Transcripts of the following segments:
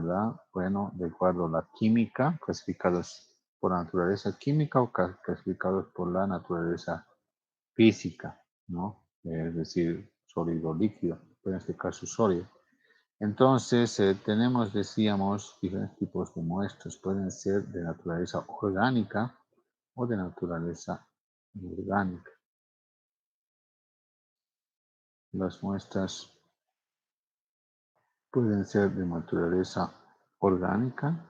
¿verdad? Bueno, de acuerdo a la química, clasificados por la naturaleza química o clasificados por la naturaleza física, ¿no? Es decir, sólido, líquido, pero en este caso sólido. Entonces, tenemos, decíamos, diferentes tipos de muestras. Pueden ser de naturaleza orgánica o de naturaleza inorgánica. Las muestras pueden ser de naturaleza orgánica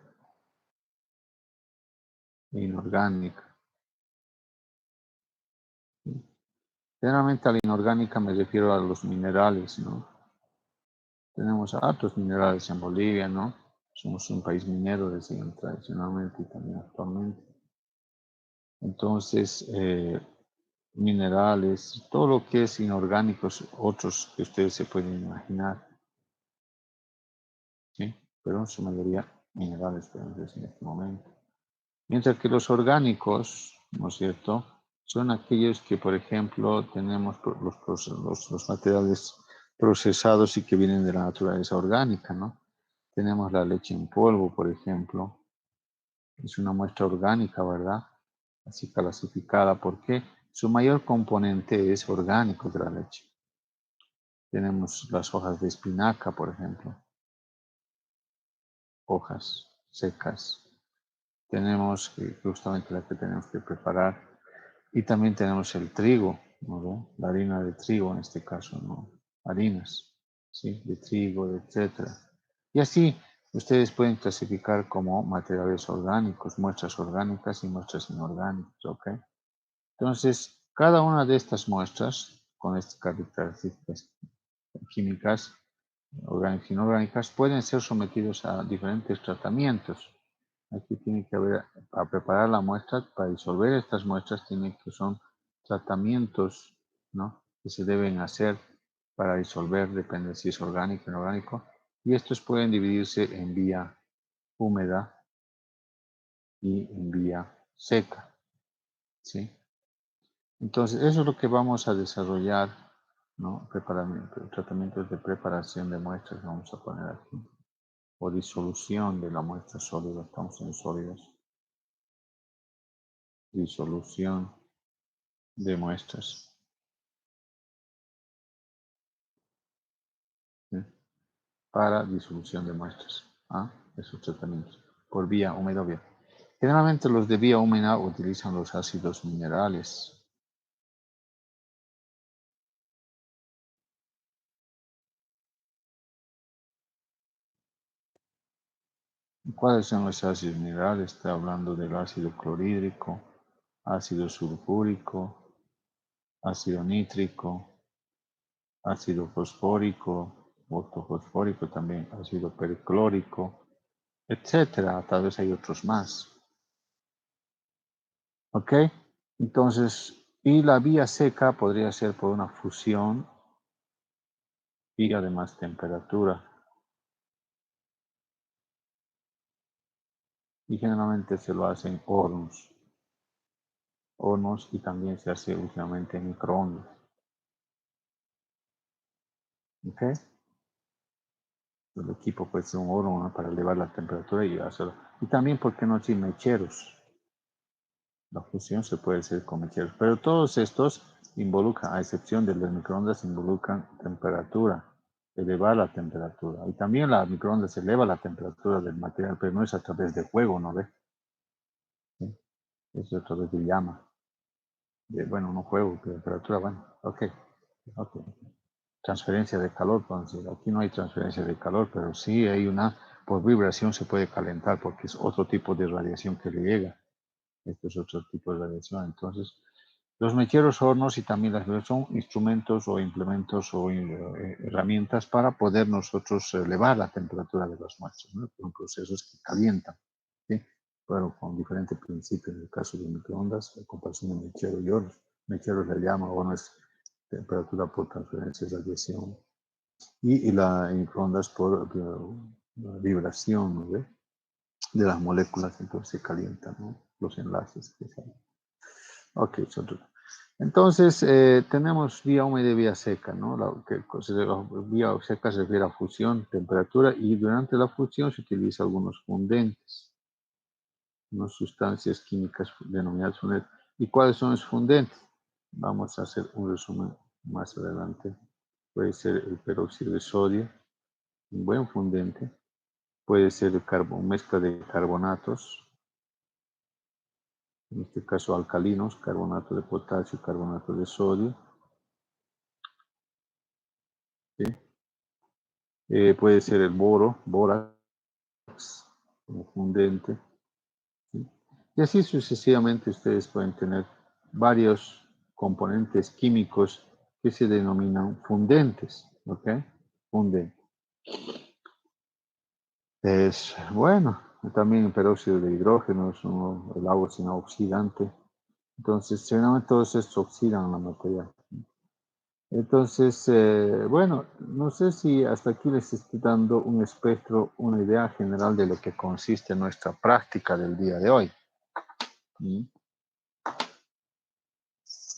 e inorgánica. Generalmente a la inorgánica me refiero a los minerales, ¿no? Tenemos altos minerales en Bolivia, ¿no? Somos un país minero desde tradicionalmente y también actualmente. Entonces, minerales, todo lo que es inorgánicos, otros que ustedes se pueden imaginar, ¿sí? Pero en su mayoría minerales podemos decir en este momento. Mientras que los orgánicos, ¿no es cierto?, son aquellos que, por ejemplo, tenemos los materiales procesados y que vienen de la naturaleza orgánica, ¿no? Tenemos la leche en polvo, por ejemplo. Es una muestra orgánica, ¿verdad? Así clasificada porque su mayor componente es orgánico de la leche. Tenemos las hojas de espinaca, por ejemplo. Hojas secas. Tenemos justamente la que tenemos que preparar. Y también tenemos el trigo, ¿no? La harina de trigo en este caso, ¿no? Harinas, ¿sí? De trigo, etc. Y así ustedes pueden clasificar como materiales orgánicos, muestras orgánicas y muestras inorgánicas, ¿ok? Entonces, cada una de estas muestras, con estas características químicas, orgánicas y inorgánicas, pueden ser sometidos a diferentes tratamientos. Aquí tiene que haber, para preparar la muestra, para disolver estas muestras, son tratamientos, ¿no?, que se deben hacer para disolver, depende si es orgánico o inorgánico, y estos pueden dividirse en vía húmeda y en vía seca, ¿sí? Entonces, eso es lo que vamos a desarrollar, ¿no? Tratamientos de preparación de muestras, vamos a poner aquí, o disolución de la muestra sólida, estamos en sólidos. Disolución de muestras. ¿Sí? Para disolución de muestras. Esos tratamientos. Por vía húmeda o vía. Generalmente los de vía húmeda utilizan los ácidos minerales. ¿Cuáles son los ácidos minerales? Está hablando del ácido clorhídrico, ácido sulfúrico, ácido nítrico, ácido fosfórico, ortofosfórico también, ácido perclórico, etcétera. Tal vez hay otros más. ¿Ok? Entonces, y la vía seca podría ser por una fusión y además temperatura. Y generalmente se lo hace en hornos. Hornos y también se hace últimamente en microondas. ¿Ok? El equipo puede ser un horno, ¿no?, para elevar la temperatura y hacerlo. Y también, ¿por qué no sin mecheros? La fusión se puede hacer con mecheros. Pero todos estos involucran, a excepción de las microondas, involucran temperatura, elevar la temperatura. Y también la microondas eleva la temperatura del material, pero no es a través de fuego, ¿no ve? ¿Sí? Es a través de llama. Bueno, no fuego, temperatura, bueno, ok. Transferencia de calor, entonces aquí no hay transferencia de calor, pero sí hay una, por vibración se puede calentar porque es otro tipo de radiación que le llega. Esto es otro tipo de radiación. Entonces, los mecheros, hornos y también las son instrumentos o implementos o herramientas para poder nosotros elevar la temperatura de las muestras, ¿no? Son procesos que calientan, ¿sí? Pero con diferentes principios. En el caso de microondas, la comparación de mechero y hornos. Mechero es la llama, horno es temperatura por transferencia de radiación. Y la microondas por vibración, ¿no ve?, de las moléculas, entonces se calientan, ¿no?, los enlaces que salen. Ok, Entonces, tenemos vía húmeda y vía seca, ¿no? Vía seca se refiere a fusión, temperatura, y durante la fusión se utilizan algunos fundentes, unas sustancias químicas denominadas fundentes. ¿Y cuáles son los fundentes? Vamos a hacer un resumen más adelante. Puede ser el peróxido de sodio, un buen fundente. Puede ser mezcla de carbonatos, en este caso alcalinos, carbonato de potasio, carbonato de sodio. ¿Sí? Puede ser el bórax, como fundente. ¿Sí? Y así sucesivamente ustedes pueden tener varios componentes químicos que se denominan fundentes. ¿Ok? Fundente. Bueno, también el peróxido de hidrógeno, el agua sin oxidante. Entonces, generalmente todos estos oxidan la materia. Entonces, bueno, no sé si hasta aquí les estoy dando un espectro, una idea general de lo que consiste nuestra práctica del día de hoy. ¿Mm?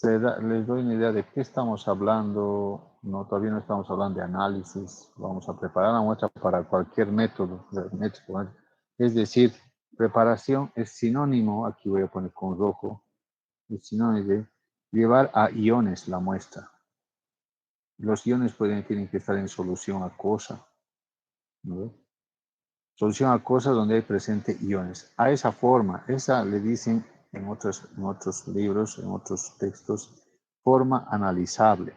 Les doy una idea de qué estamos hablando. No, todavía no estamos hablando de análisis. Vamos a preparar la muestra para cualquier método. Es decir, preparación es sinónimo, aquí voy a poner con rojo, es sinónimo de llevar a iones la muestra. Los iones tienen que estar en solución acuosa, ¿no? Solución acuosa donde hay presente iones. A esa forma, esa le dicen en otros libros, en otros textos, forma analizable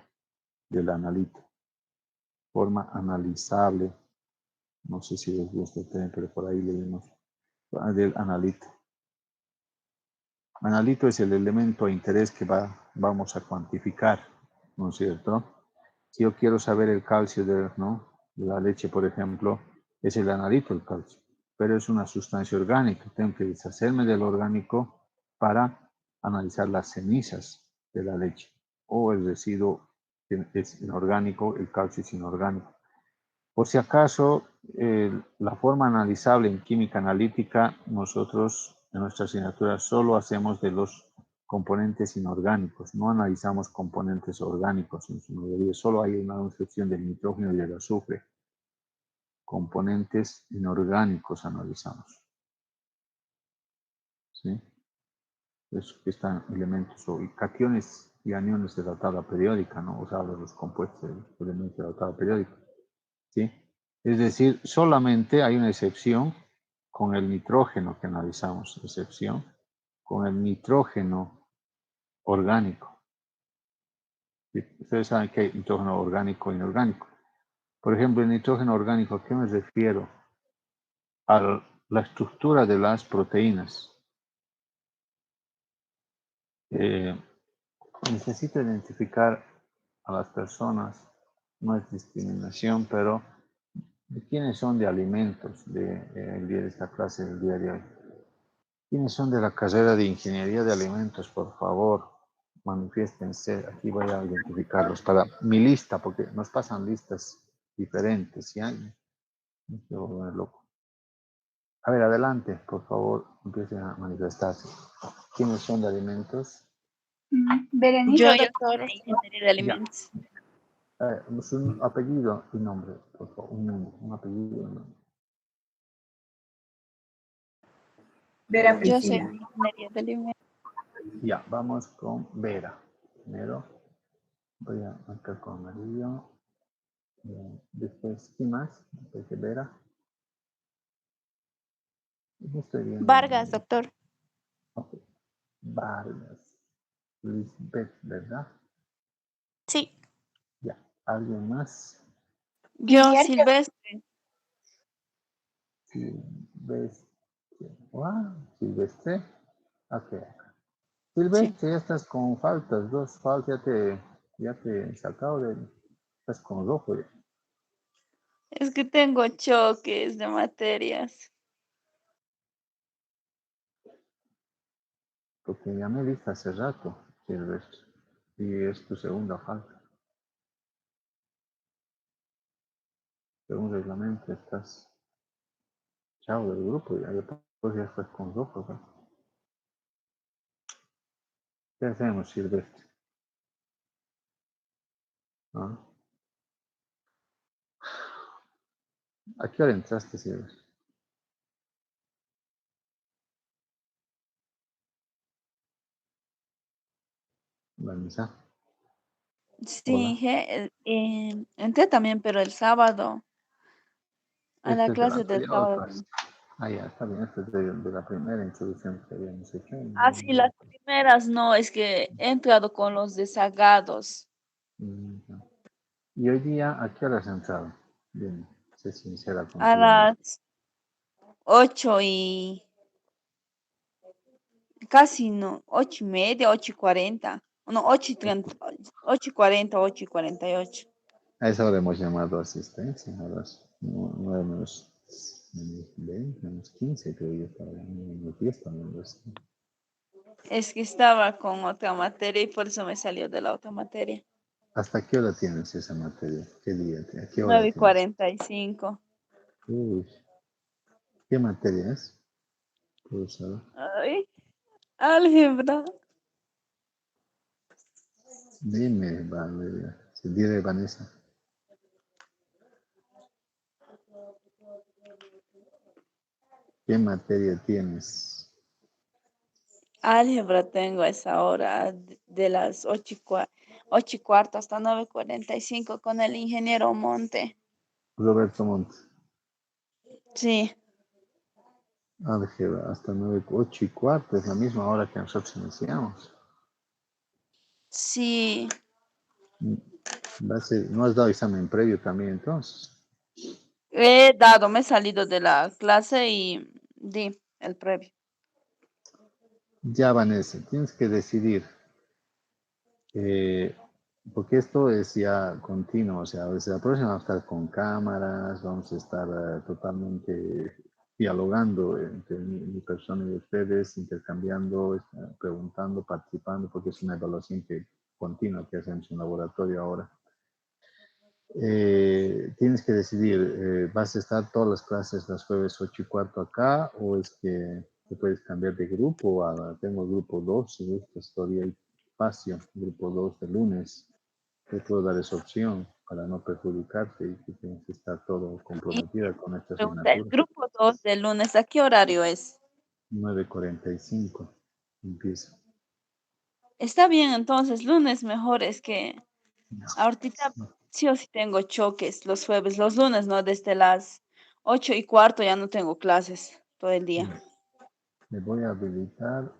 del analito. Forma analizable, no sé si les gusta el término, pero por ahí leímos, del analito. Analito es el elemento de interés que vamos a cuantificar, ¿no es cierto? Si yo quiero saber el calcio de la leche, por ejemplo, es el analito el calcio, pero es una sustancia orgánica. Tengo que deshacerme del orgánico para analizar las cenizas de la leche o el residuo es inorgánico, el calcio es inorgánico. Por si acaso, la forma analizable en química analítica, nosotros en nuestra asignatura solo hacemos de los componentes inorgánicos, no analizamos componentes orgánicos en su mayoría, solo hay una excepción del nitrógeno y del azufre. Componentes inorgánicos analizamos. ¿Sí? Es que están elementos o cationes y aniones de la tabla periódica, ¿no? O sea, de los compuestos de los elementos de la tabla periódica. ¿Sí? Es decir, solamente hay una excepción con el nitrógeno que analizamos, excepción con el nitrógeno orgánico. ¿Sí? Ustedes saben que hay nitrógeno orgánico e inorgánico. Por ejemplo, el nitrógeno orgánico, ¿a qué me refiero? A la estructura de las proteínas. Necesito identificar a las personas, no es discriminación, pero ¿de quiénes son de alimentos de esta clase del día de hoy? ¿Quiénes son de la carrera de Ingeniería de Alimentos? Por favor, manifiéstense. Aquí voy a identificarlos para mi lista, porque nos pasan listas diferentes. ¿Ya? Me quiero volver loco. A ver, adelante, por favor, empiecen a manifestarse. ¿Quiénes son de alimentos? Berenice, Yo doctor. ingeniería de alimentos. Un apellido y nombre, por favor. Un apellido y nombre. Vera Yo soy Priscila. ingeniería de alimentos. Ya, vamos con Vera. Primero voy a marcar con amarillo. Después, ¿quién más? Después de Vera. No estoy viendo. Vargas, doctor. Ok. Vargas. Lisbeth, ¿verdad? Sí. Ya. ¿Alguien más? Yo, Silvestre. Silvestre. Wow, Silvestre. Ok. Sí. Silvestre, ya estás con faltas, dos faltas, ya te he sacado estás con rojo ya. Es que tengo choques de materias. Porque ya me viste hace rato, Silvestre. Y es tu segunda falta. Según reglamento estás chao del grupo, ya después ya estás con rojo, ¿no? ¿Qué hacemos, Silvestre? Ah. ¿A qué hora entraste, Silvia? La misa. Sí, entré también, pero el sábado, a la Este es de la clase del anterior sábado. clase. Ah, ya, está bien. Este es de la primera introducción que habíamos hecho. Ah, sí, las primeras no, es que he entrado con los desagados. Ya. ¿Y hoy día a qué hora has entrado? Bien, sé sincera A contigo mismo. las 8 y casi no, 8:30, 8:40. No, 8:30, 8:40, 8:48. A esa hora hemos llamado a asistencia, a las 9 menos 20, menos 15, creo yo, para menos 10 también. Es que estaba con otra materia y por eso me salió de la otra materia. ¿Hasta qué hora tienes esa materia? ¿Qué día? ¿A qué hora nueve y tienes? 45. Uy, ¿qué materia es? ¿Puedo saber? Ay, álgebra. Dime, Valeria. Se dice Vanessa. ¿Qué materia tienes? Álgebra tengo a esa hora de las 8:15 hasta 9:45 con el ingeniero Monte. Roberto Montt. Sí, Álgebra, hasta 9, 8 y cuarto, es la misma hora que nosotros iniciamos. sí. ¿No has dado examen previo también entonces? He dado, me he salido de la clase y di el previo. Ya, Vanessa, tienes que decidir, porque esto es ya continuo, o sea, desde la próxima vamos a estar con cámaras, vamos a estar totalmente dialogando entre mi persona y ustedes, intercambiando, preguntando, participando, porque es una evaluación continua que hacemos en laboratorio ahora. Tienes que decidir, ¿vas a estar todas las clases los jueves 8:15 acá o es que te puedes cambiar de grupo? Tengo grupo 2, si gustas, todavía hay espacio, grupo 2 de lunes. Te puedo dar esa opción para no perjudicarte y que tienes que estar todo Y comprometida con esta pregunta, el asignatura. grupo 2 del lunes, ¿a qué horario es? 9:45 empieza. Está bien, entonces, lunes mejor, es que ahorita sí o sí tengo choques los jueves, los lunes, ¿no? Desde las 8:15 ya no tengo clases todo el día. Me voy a habilitar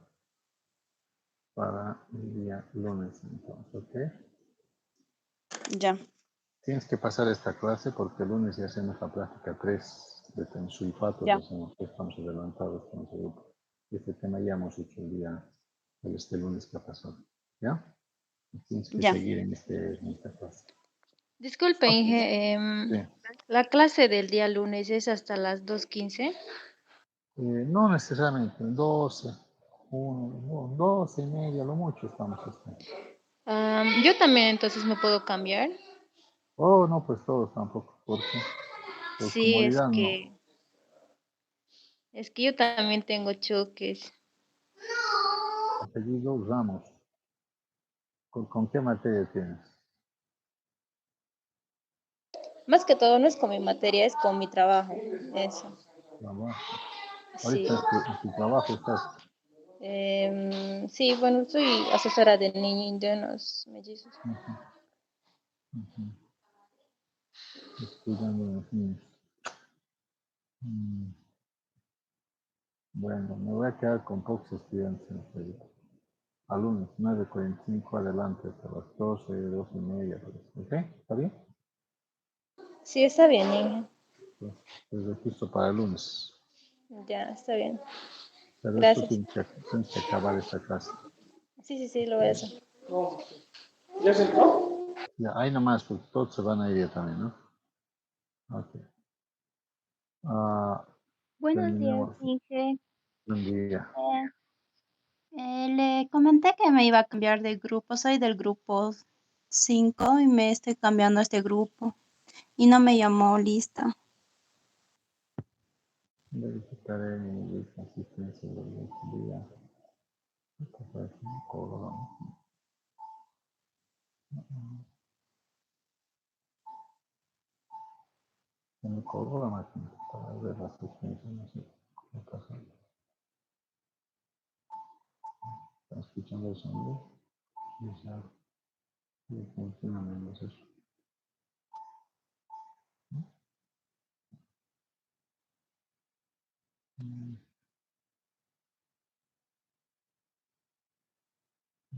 para el día lunes entonces, ¿ok? Ya, Tienes que pasar esta clase porque el lunes ya hacemos la práctica 3 de tensulfatos, ya, hacemos, estamos adelantados con ese grupo. Este tema ya hemos hecho este lunes que ha pasado, ¿ya? Tienes que ya. seguir en esta clase. Disculpe, Ok, Inge, sí. la clase del día lunes es hasta las 2:15. No necesariamente, 12, 12:30, lo mucho estamos haciendo. Yo también entonces me puedo cambiar. Oh, no, pues todos tampoco, porque por Sí, comodidad no. es que yo también tengo choques. Apellido Ramos. ¿Con qué materia tienes? Más que todo no es con mi materia, es con mi trabajo. Eso, Trabajo. sí. Ahorita en tu trabajo estás. Sí, bueno, soy asesora de niños indígenas mellizos. Ujú, ujú. Cuidando de los niños. Mm, Bueno, me voy a quedar con pocos estudiantes en este día. Alumnos, 9:45 adelante hasta las 12, 12:30. ¿Ok? ¿Está bien? Sí, está bien, Inge. Pues registro para el lunes. Ya, está bien. Pero esto Gracias. tienes que acabar esta clase. Sí, lo voy a hacer. Ya, ahí nomás, porque todos se van a ir ya también, ¿no? Ok. Ah, Buenos días, terminamos. Inge. Buen día. Le comenté que me iba a cambiar de grupo. Soy del grupo 5 y me estoy cambiando a este grupo. Y no me llamó lista. Verificaré mi lista de asistencia de los días. Se me colgó la máquina para ver la frecuencia, no sé qué pasa. ¿Están escuchando el sonido? Y ya funciona menos eso.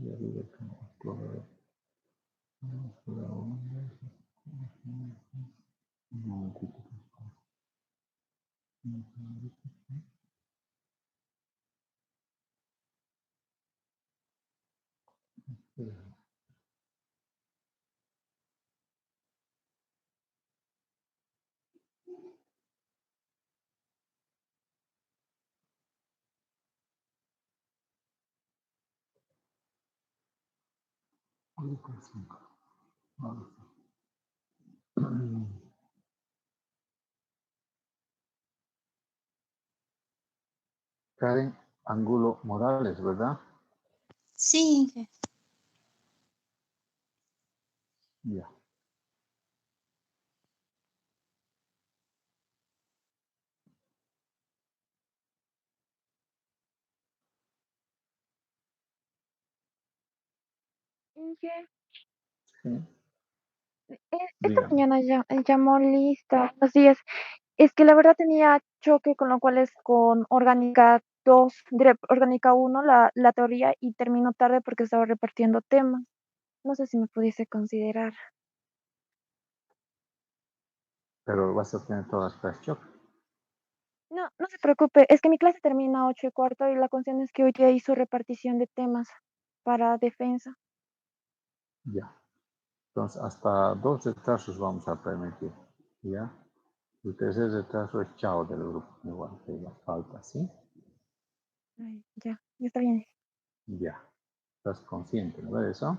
Y arriba como explorador. Un momentito. Karen Angulo Morales, ¿verdad? Sí, Ya. Inge, Sí. esta Dígame. mañana llamó Lista. Buenos días. Es que la verdad tenía choque con lo cual es con Orgánica 2, Orgánica 1, la teoría, y terminó tarde porque estaba repartiendo temas. No sé si me pudiese considerar. Pero vas a tener todas las clases choc. No, no se preocupe. Es que mi clase termina a 8:15 y la cuestión es que hoy ya hizo repartición de temas para defensa. Ya. Entonces, hasta 2 retrasos vamos a permitir. ¿Ya? El tercer retraso es chao del grupo. Igual que la falta, ¿sí? Ay, ya está bien. Ya. ¿Estás consciente, no de eso?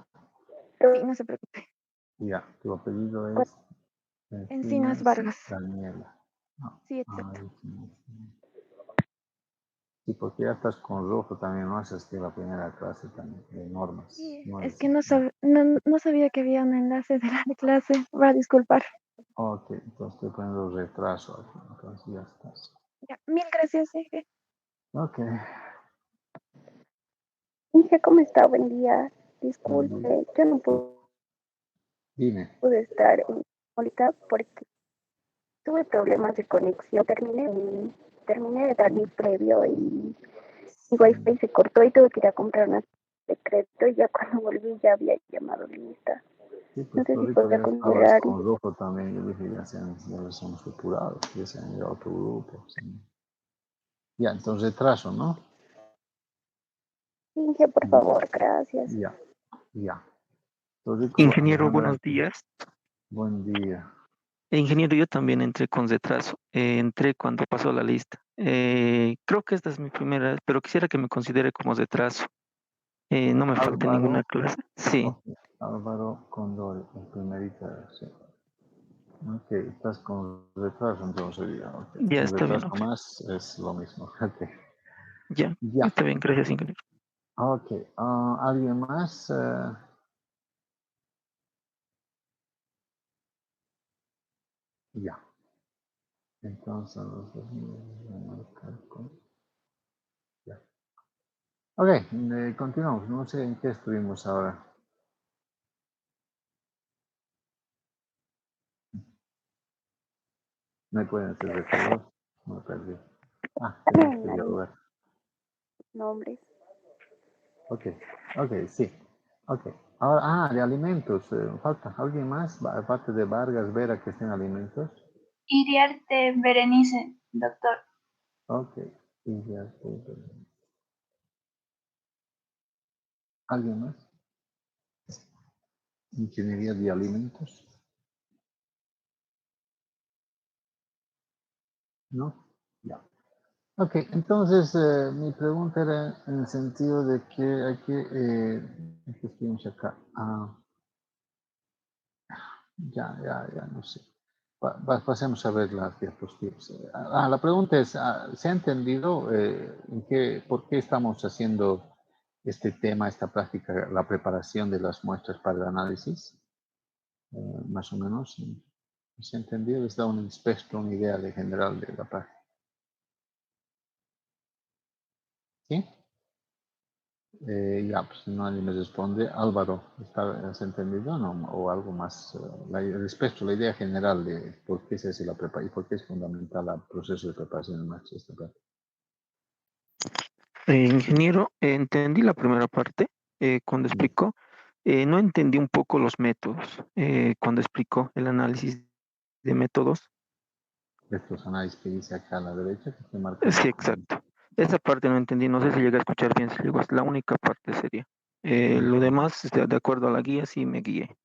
Sí, no se preocupe. Ya. Tu apellido Bueno, es Encinas Encinas Vargas. Daniela. No. Sí, Ah, exacto. sí, porque ya estás con rojo también, no haces que la primera clase también de normas. Sí, No es es, que no sabía que había un enlace de la clase. Va a disculpar. ok, entonces estoy poniendo retraso aquí, entonces ya estás. Ya, mil gracias, Eje. Ok, Inge, ¿cómo está? Buen día. buen día. Disculpe, yo no Dime. pude estar ahorita porque tuve problemas de conexión. Terminé de dar mi previo y mi wifi se cortó y tuve que ir a comprar una de crédito y ya cuando volví ya había llamado Lista. Sí, No pues sé si ahorita podría ya estabas considerar. con rojo también, yo dije ya los hemos depurado, ya se han ido a otro grupo. Sí. Ya, entonces retraso, ¿no? Inge, por favor, gracias. Ya, ya. Entonces, Ingeniero, Alejandra, buenos días. buen día. Ingeniero, yo también entré con retraso. Entré cuando pasó la lista. Creo que esta es mi primera, pero quisiera que me considere como retraso. No me falta ninguna Álvaro, clase. Sí, ok, Álvaro Condori, el primerito, sí. Ok, estás con retraso entonces, ya, ok. ya Un está bien. retraso más es lo mismo, ok. Ya, Ya, está bien. Gracias, ingeniero. ok. ¿Alguien más? Ya. Entonces, voy a marcar con... Ya. Ok, continuamos. No sé en qué estuvimos ahora. ¿Me pueden hacer recordar? Me perdí. Tenemos que dialogar. Nombres. Ok, ok, sí. Ok. Ahora, de alimentos. Falta alguien más, aparte de Vargas, Vera, que estén alimentos. Iriarte Berenice, doctor. Ok. Y ya estoy. ¿Alguien más? Ingeniería de alimentos. ¿No? Ya. Ok, entonces mi pregunta era en el sentido de que hay que estuvimos acá. Ya, no sé. Pasemos a ver las diapositivas. La pregunta es, ¿se ha entendido por qué estamos haciendo este tema, esta práctica, la preparación de las muestras para el análisis? Más o menos. ¿Se entendió? Les da un espectro, una idea de general de la práctica. ¿Sí? Ya, pues no nadie me responde. Álvaro, ¿has entendido no? O algo más? El espectro, la idea general de por qué se hace la preparación y por qué es fundamental el proceso de preparación de nuestra esta práctica. Ingeniero, entendí la primera parte cuando explicó. No entendí un poco los métodos cuando explicó el análisis de métodos. Estos análisis que dice acá a la derecha, que estoy marcando. Sí, exacto. Esa parte no entendí. No sé si llegué a escuchar bien. Si llegó, la única parte sería. Lo demás, de acuerdo a la guía, sí me guié.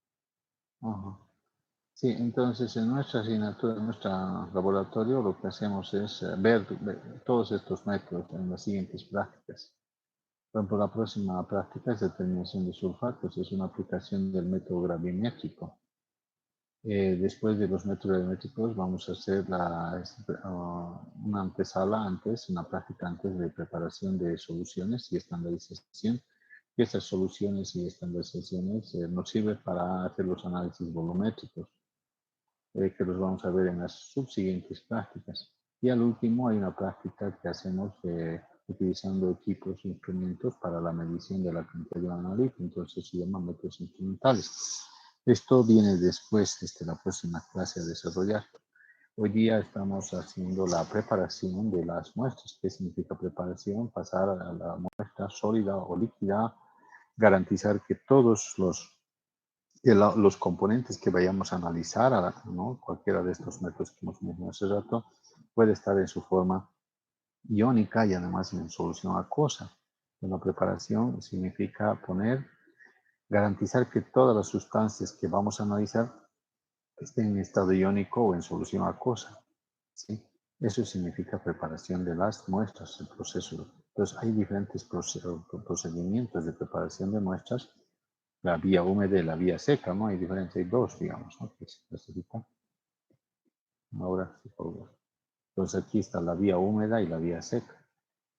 Ajá. Sí, entonces en nuestra asignatura, en nuestro laboratorio, lo que hacemos es ver todos estos métodos en las siguientes prácticas. Por ejemplo, la próxima práctica es determinación de sulfatos, es una aplicación del método gravimétrico. Después de los métodos gravimétricos vamos a hacer una antesala antes, una práctica antes de preparación de soluciones y estandarización. Y estas soluciones y estandarizaciones nos sirven para hacer los análisis volumétricos, que los vamos a ver en las subsiguientes prácticas. Y al último hay una práctica que hacemos utilizando equipos e instrumentos para la medición de la cantidad de analítica, entonces se llaman métodos instrumentales. Esto viene después, la próxima clase a desarrollar. Hoy día estamos haciendo la preparación de las muestras. ¿Qué significa preparación? Pasar a la muestra sólida o líquida, garantizar que todos los componentes que vayamos a analizar, ¿no? Cualquiera de estos métodos que hemos mencionado hace rato, puede estar en su forma iónica y además en solución acuosa. La preparación significa garantizar que todas las sustancias que vamos a analizar estén en estado iónico o en solución acuosa. ¿Sí? Eso significa preparación de las muestras, el proceso. Entonces, hay diferentes procedimientos de preparación de muestras, la vía húmeda y la vía seca, ¿no? Hay diferentes, hay dos, digamos, ¿no? Que se clasifican. Ahora sí, por favor. Entonces, aquí está la vía húmeda y la vía seca.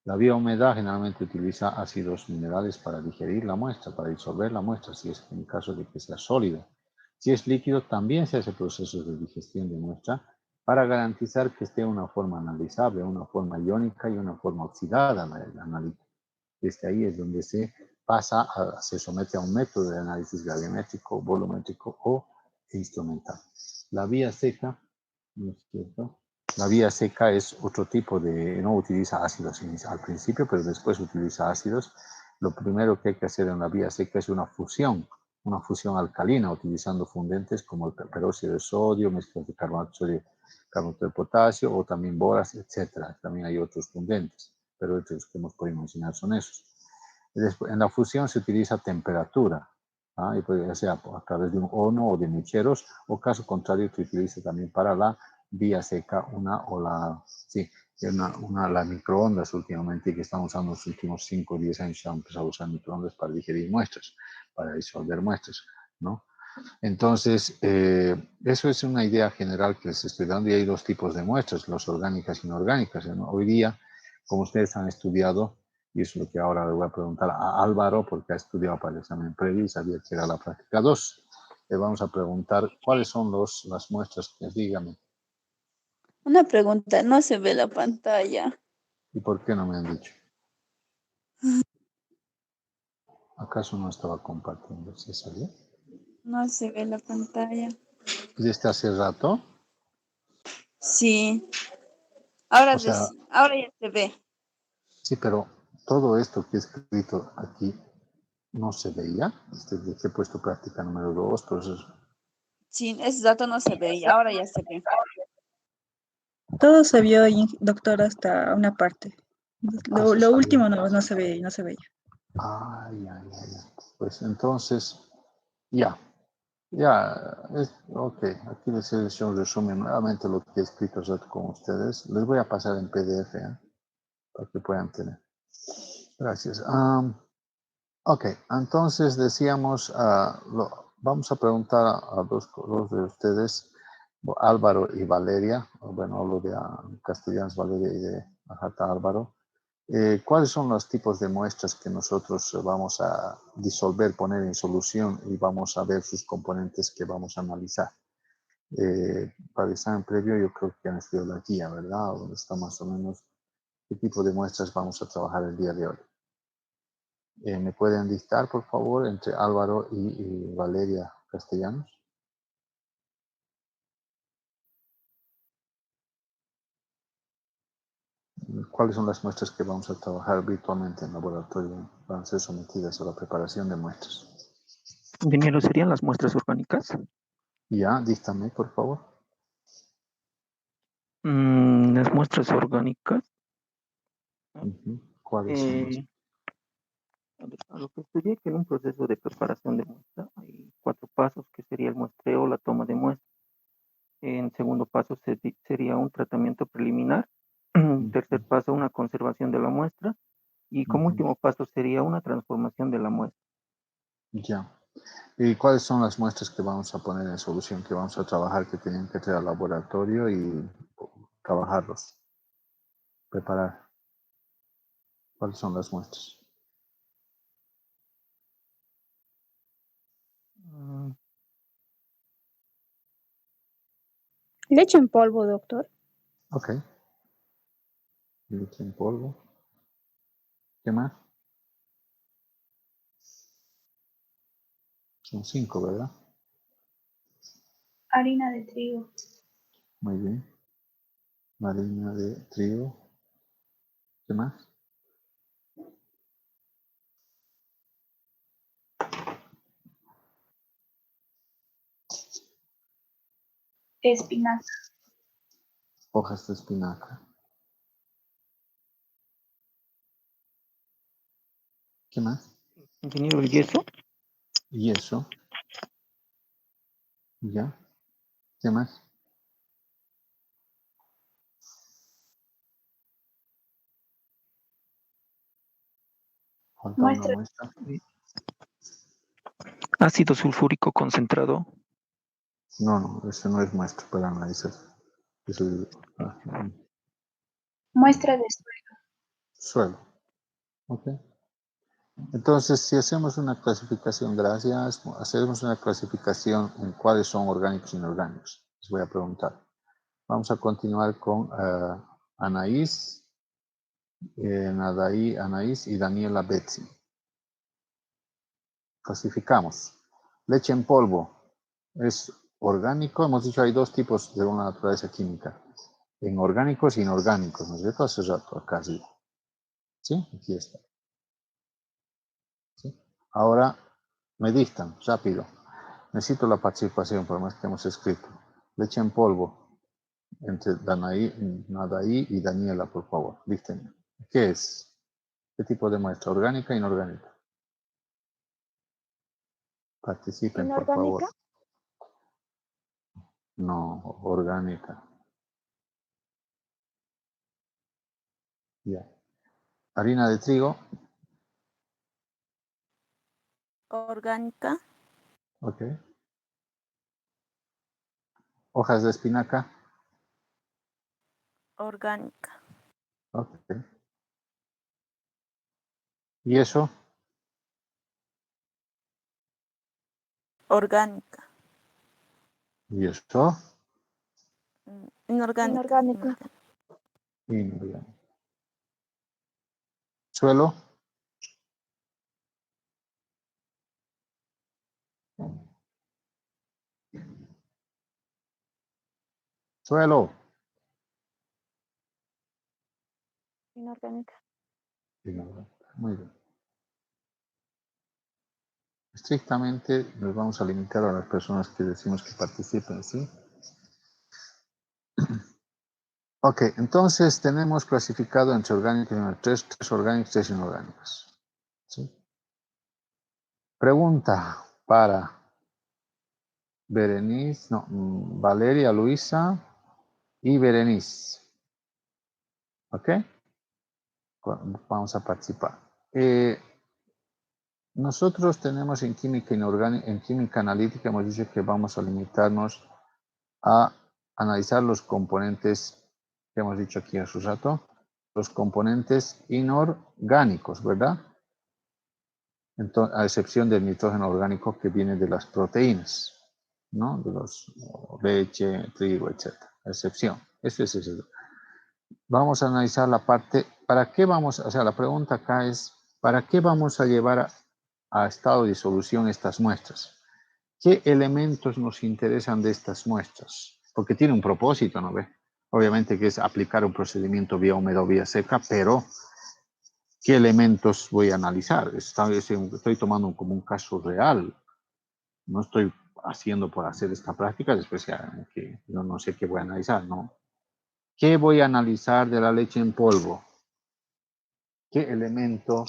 La vía húmeda generalmente utiliza ácidos minerales para digerir la muestra, para disolver la muestra, si es en caso de que sea sólida. Si es líquido, también se hace procesos de digestión de muestra para garantizar que esté una forma analizable, una forma iónica y una forma oxidada la analítica. Desde ahí es donde se se somete a un método de análisis gravimétrico, volumétrico o instrumental. La vía seca, ¿no es cierto? La vía seca es otro tipo no utiliza ácidos al principio, pero después utiliza ácidos. Lo primero que hay que hacer en la vía seca es una fusión alcalina, utilizando fundentes como el peróxido de sodio, mezclas de carbonato de sodio, carbonato de potasio o también boras, etc. También hay otros fundentes, pero los que hemos podido mencionar son esos. Después, en la fusión se utiliza temperatura, y puede ser a través de un horno o de mecheros, o caso contrario, se utiliza también para la vía seca las microondas últimamente, que estamos usando los últimos 5 o 10 años, se han empezado a usar microondas para digerir muestras, para disolver muestras, ¿no? Entonces, eso es una idea general que les estoy dando, y hay dos tipos de muestras, las orgánicas y inorgánicas, ¿no? Hoy día, como ustedes han estudiado, y eso es lo que ahora le voy a preguntar a Álvaro, porque ha estudiado para el examen previo y sabía que era la práctica 2. Le vamos a preguntar cuáles son las muestras, dígame. Una pregunta, no se ve la pantalla. ¿Y por qué no me han dicho? ¿Acaso no estaba compartiendo? ¿Se salió? No se ve la pantalla. ¿Desde hace rato? Sí, ahora, O sea, ahora ya se ve. sí, pero todo esto que he escrito aquí no se veía. De que he puesto práctica número 2, por eso. Sí, ese dato no se veía, ahora ya se ve. Todo se vio, doctor, hasta una parte. Se Lo salió. último no se ve, no se veía. Ay. Pues entonces, ya, ok. Aquí les he hecho un resumen nuevamente lo que he escrito con ustedes. Les voy a pasar en PDF, para que puedan tener. Gracias. Ok, entonces decíamos, vamos a preguntar a dos de ustedes, Álvaro y Valeria, bueno, hablo de castellanos Valeria y de Ajata Álvaro. ¿Cuáles son los tipos de muestras que nosotros vamos a disolver, poner en solución y vamos a ver sus componentes que vamos a analizar? Para el examen previo yo creo que han estudiado la guía, ¿verdad? Donde está más o menos qué tipo de muestras vamos a trabajar el día de hoy. ¿Me pueden dictar, por favor, entre Álvaro y Valeria Castellanos? ¿Cuáles son las muestras que vamos a trabajar virtualmente en laboratorio? Van a ser sometidas a la preparación de muestras. Ingeniero, ¿serían las muestras orgánicas? Ya, díctame, por favor. Las muestras orgánicas. ¿Cuáles son las? A lo que estudié, que en un proceso de preparación de muestra hay 4 pasos, que sería el muestreo, la toma de muestra. En segundo paso sería un tratamiento preliminar. Tercer paso, una conservación de la muestra. Y como último paso sería una transformación de la muestra. Ya. ¿Y cuáles son las muestras que vamos a poner en solución, que vamos a trabajar, que tienen que traer al laboratorio y trabajarlos? Preparar. ¿Cuáles son las muestras? Leche en polvo, doctor. Ok. Leche en polvo. ¿Qué más? Son 5, ¿verdad? Harina de trigo. Muy bien. Harina de trigo. ¿Qué más? Espinaca. Hojas de espinaca. ¿Qué más? Ingeniero, ¿el yeso? Yeso. ¿Ya? ¿Qué más? Falta una muestra. Ácido sulfúrico concentrado. No, eso no es muestra para analizar. Es el Muestra de suelo. Ok. Entonces, si hacemos una clasificación, gracias, hacemos una clasificación en cuáles son orgánicos e inorgánicos. Les voy a preguntar. Vamos a continuar con Anaís, Anaís y Daniela Betsy. Clasificamos. Leche en polvo es orgánico. Hemos dicho hay 2 tipos de una naturaleza química. En orgánicos e inorgánicos. ¿No es cierto? Hace rato acá sí. ¿Sí? Aquí está. ¿Sí? Ahora me dictan, rápido. Necesito la participación, por más que hemos escrito. Leche en polvo entre Nadaí y Daniela, por favor. Díctenme. ¿Qué es? ¿Qué tipo de muestra? ¿Orgánica e inorgánica? Participen, por favor. ¿Inorgánica? No, orgánica. Ya. Harina de trigo. Orgánica. Ok. Hojas de espinaca. Orgánica. Ok. ¿Y eso? Orgánica. ¿Y eso? Inorgánica. Inorgánica. Inorgánica. Suelo. Suelo. Inorgánica. Inorgánica. Muy bien. Estrictamente nos vamos a limitar a las personas que decimos que participen, ¿sí? Ok, entonces tenemos clasificado entre orgánicos y tres orgánicos, 3 inorgánicos. ¿Sí? Pregunta para Berenice, no, Valeria, Luisa y Berenice. ¿Ok? Vamos a participar. Nosotros tenemos en química inorgánica, en química analítica, hemos dicho que vamos a limitarnos a analizar los componentes que hemos dicho aquí hace un rato, los componentes inorgánicos, ¿verdad? Entonces, a excepción del nitrógeno orgánico que viene de las proteínas. ¿no? De los leche, trigo, etc. La excepción. Este es el. Vamos a analizar la parte, ¿para qué vamos? O sea, la pregunta acá es, ¿para qué vamos a llevar a estado de disolución estas muestras? ¿Qué elementos nos interesan de estas muestras? Porque tiene un propósito, ¿no ve? Obviamente que es aplicar un procedimiento vía húmeda o vía seca, pero ¿qué elementos voy a analizar? Estoy tomando como un caso real. No estoy haciendo por hacer esta práctica, después que yo no sé qué voy a analizar, ¿no? ¿Qué voy a analizar de la leche en polvo? ¿Qué elemento,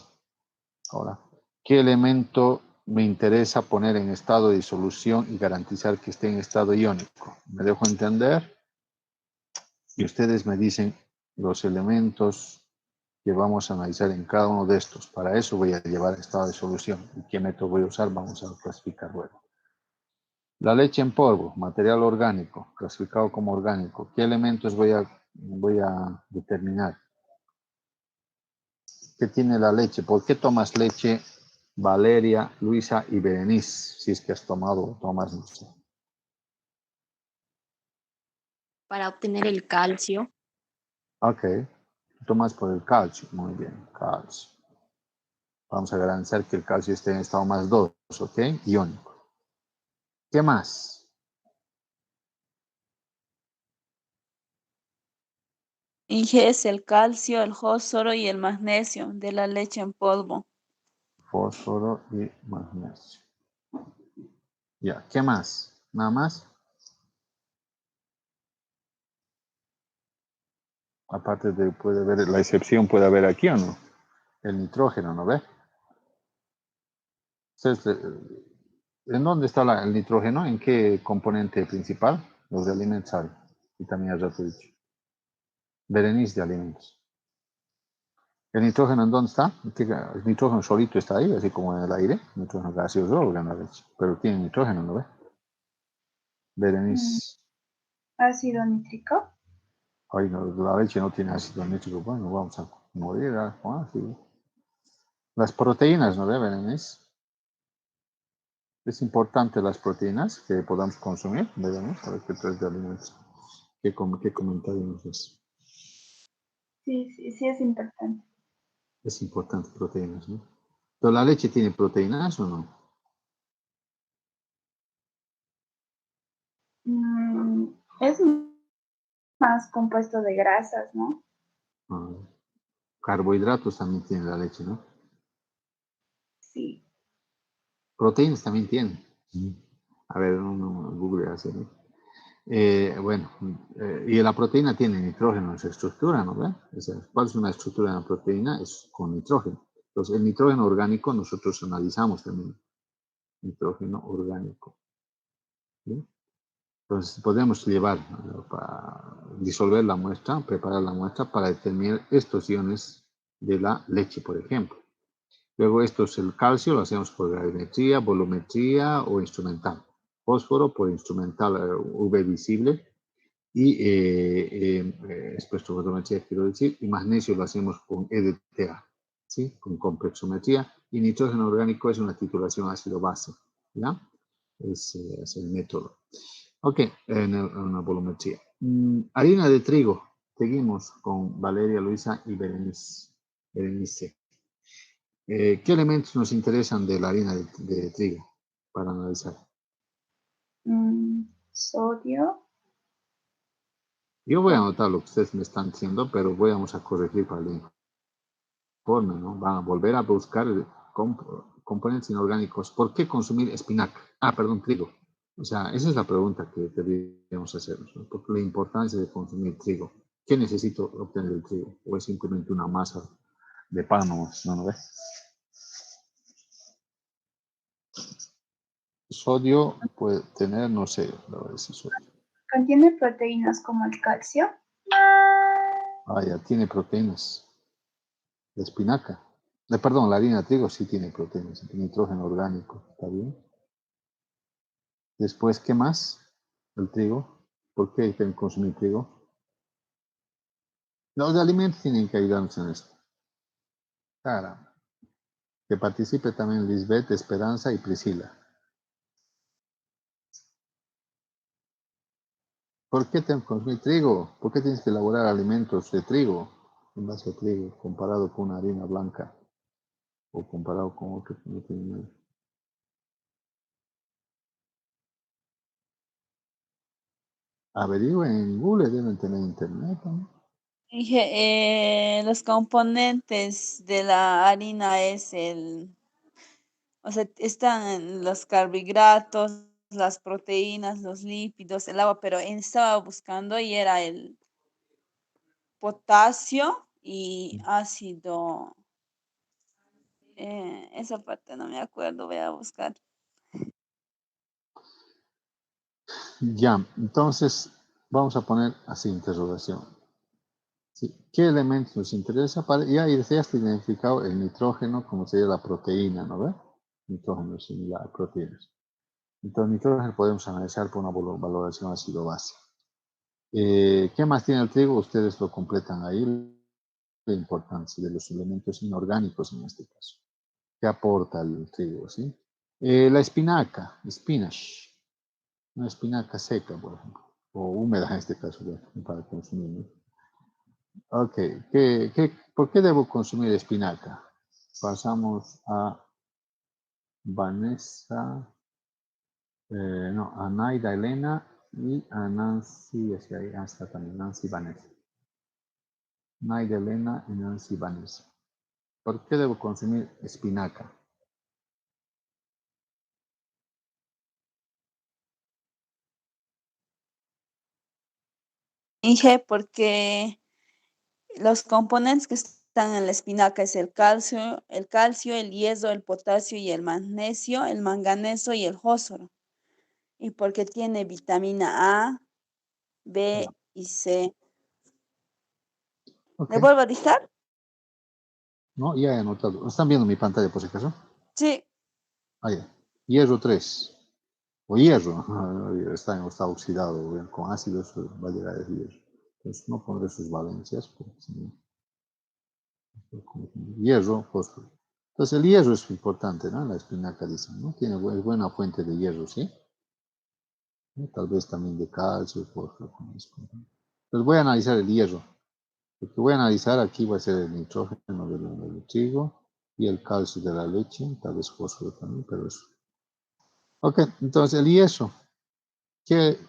ahora, qué elemento me interesa poner en estado de disolución y garantizar que esté en estado iónico? ¿Me dejo entender? Y ustedes me dicen los elementos que vamos a analizar en cada uno de estos. Para eso voy a llevar estado de solución. ¿Y qué método voy a usar? Vamos a clasificar luego. La leche en polvo, material orgánico, clasificado como orgánico. ¿Qué elementos voy a determinar? ¿Qué tiene la leche? ¿Por qué tomas leche, Valeria, Luisa y Berenice? Si es que has tomado o tomas, no sé. Para obtener el calcio. Ok. Tomas por el calcio. Muy bien, calcio. Vamos a garantizar que el calcio esté en estado más 2, ¿ok? Iónico. ¿Qué más? Ingieres el calcio, el fósforo y el magnesio de la leche en polvo. Fósforo y magnesio. Ya, ¿qué más? ¿Nada más? Aparte de, puede ver, la excepción puede haber aquí o no. El nitrógeno, ¿no ve? Entonces, ¿en dónde está el nitrógeno? ¿En qué componente principal? Los de alimentos hay. Y también ya te he dicho. Berenice de alimentos. ¿El nitrógeno en dónde está? El nitrógeno solito está ahí, así como en el aire. Nitrógeno gaseoso o en la leche. Pero tiene nitrógeno, ¿no ve? Berenice. Ácido nítrico. Ay, no, la leche no tiene ácido nítrico. Bueno, vamos a morir con ácido. Las proteínas, ¿no ve, Berenice? Es importante las proteínas que podamos consumir, veremos, a ver qué traes de alimentos. ¿Qué comentario nos das? Sí es importante. Es importante proteínas, ¿no? ¿Pero la leche tiene proteínas o no? Es más compuesto de grasas, ¿no? Ah, carbohidratos también tiene la leche, ¿no? Sí. Proteínas también tiene. A ver, Google hace, ¿no? Bueno, y la proteína tiene nitrógeno en su estructura, ¿no? O sea, ¿cuál es una estructura de la proteína? Es con nitrógeno. Entonces, el nitrógeno orgánico nosotros analizamos también. Nitrógeno orgánico. ¿Sí? Entonces, podemos llevar, para disolver la muestra, preparar la muestra para determinar estos iones de la leche, por ejemplo. Luego, esto es el calcio, lo hacemos por gravimetría, volumetría o instrumental. Fósforo por instrumental UV visible y espectrofotometría, quiero decir, y magnesio lo hacemos con EDTA, ¿sí? Con complexometría, y nitrógeno orgánico es una titulación ácido-base, ¿ya? Es el método. Ok, en una volumetría. Harina de trigo. Seguimos con Valeria, Luisa y Berenice. ¿Qué elementos nos interesan de la harina de trigo para analizar? Sodio. Yo voy a anotar lo que ustedes me están diciendo, pero vamos a corregir para el informe, ¿no? Van a volver a buscar componentes inorgánicos. ¿Por qué consumir espinaca? Perdón, trigo. O sea, esa es la pregunta que deberíamos hacernos, ¿no? Porque la importancia de consumir trigo. ¿Qué necesito obtener del trigo? ¿O es simplemente una masa de pan? ¿No ves? Sodio puede tener, no sé, la verdad es sodio. Contiene proteínas como el calcio. Ya tiene proteínas. La espinaca. Perdón, la harina de trigo sí tiene proteínas, tiene nitrógeno orgánico, ¿está bien? Después, ¿qué más? El trigo. ¿Por qué hay que consumir trigo? Los alimentos tienen que ayudarnos en esto. Caramba. Que participe también Lisbeth, Esperanza y Priscila. ¿Por qué tengo que consumir trigo? ¿Por qué tienes que elaborar alimentos de trigo, en base a trigo, comparado con una harina blanca o comparado con otro que no tiene nada? Averigüen en Google, deben tener internet, ¿no? Dije, los componentes de la harina o sea, están en los carbohidratos, las proteínas, los lípidos, el agua, pero estaba buscando y era el potasio y ácido. Esa parte no me acuerdo, voy a buscar. Ya, entonces vamos a poner así interrogación. ¿Sí? ¿Qué elementos nos interesa? Ya has identificado el nitrógeno como sería la proteína, ¿no ve? Nitrógeno es similar a proteínas. Entonces, nitrógeno podemos analizar por una valoración ácido-base. ¿Qué más tiene el trigo? Ustedes lo completan ahí, la importancia de los elementos inorgánicos en este caso. ¿Qué aporta el trigo? ¿Sí? La espinaca, spinach, una espinaca seca, por ejemplo, o húmeda en este caso, para consumir, ¿no? Ok, ¿por qué debo consumir espinaca? Pasamos a Vanessa, no, a Naida Elena y a Nancy, hacia ahí, hasta también Nancy Vanessa. Naida Elena y Nancy Vanessa. ¿Por qué debo consumir espinaca? Dije porque los componentes que están en la espinaca es el calcio, el hierro, el potasio y el magnesio, el manganeso y el fósforo. Y porque tiene vitamina A, B y C. Ok, ¿Le vuelvo a dictar? no, ya he anotado. ¿Están viendo mi pantalla por si acaso? Sí. Ah, ya. Hierro 3. O hierro. Está oxidado. Con ácidos va a llegar el hierro. Entonces no pondré sus valencias. Porque si no, hierro, fósforo. Entonces el hierro es importante, ¿no? La espinaca dicen, ¿no? Tiene buena fuente de hierro, ¿sí? Tal vez también de calcio, fósforo. Entonces voy a analizar el hierro. Lo que voy a analizar aquí va a ser el nitrógeno del trigo y el calcio de la leche, tal vez fósforo también, pero eso. Ok, entonces el yeso.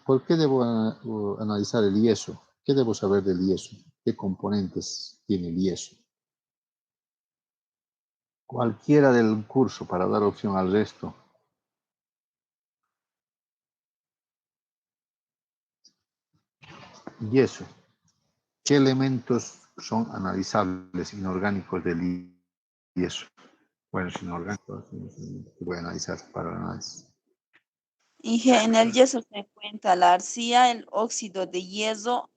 ¿Por qué debo analizar el yeso? ¿Qué debo saber del yeso? ¿Qué componentes tiene el yeso? Cualquiera del curso para dar opción al resto. Yeso. ¿Qué elementos son analizables inorgánicos del yeso? Bueno, es inorgánico, que voy a analizar para el análisis. Dije, en el yeso se encuentra la arcilla, el óxido de hierro,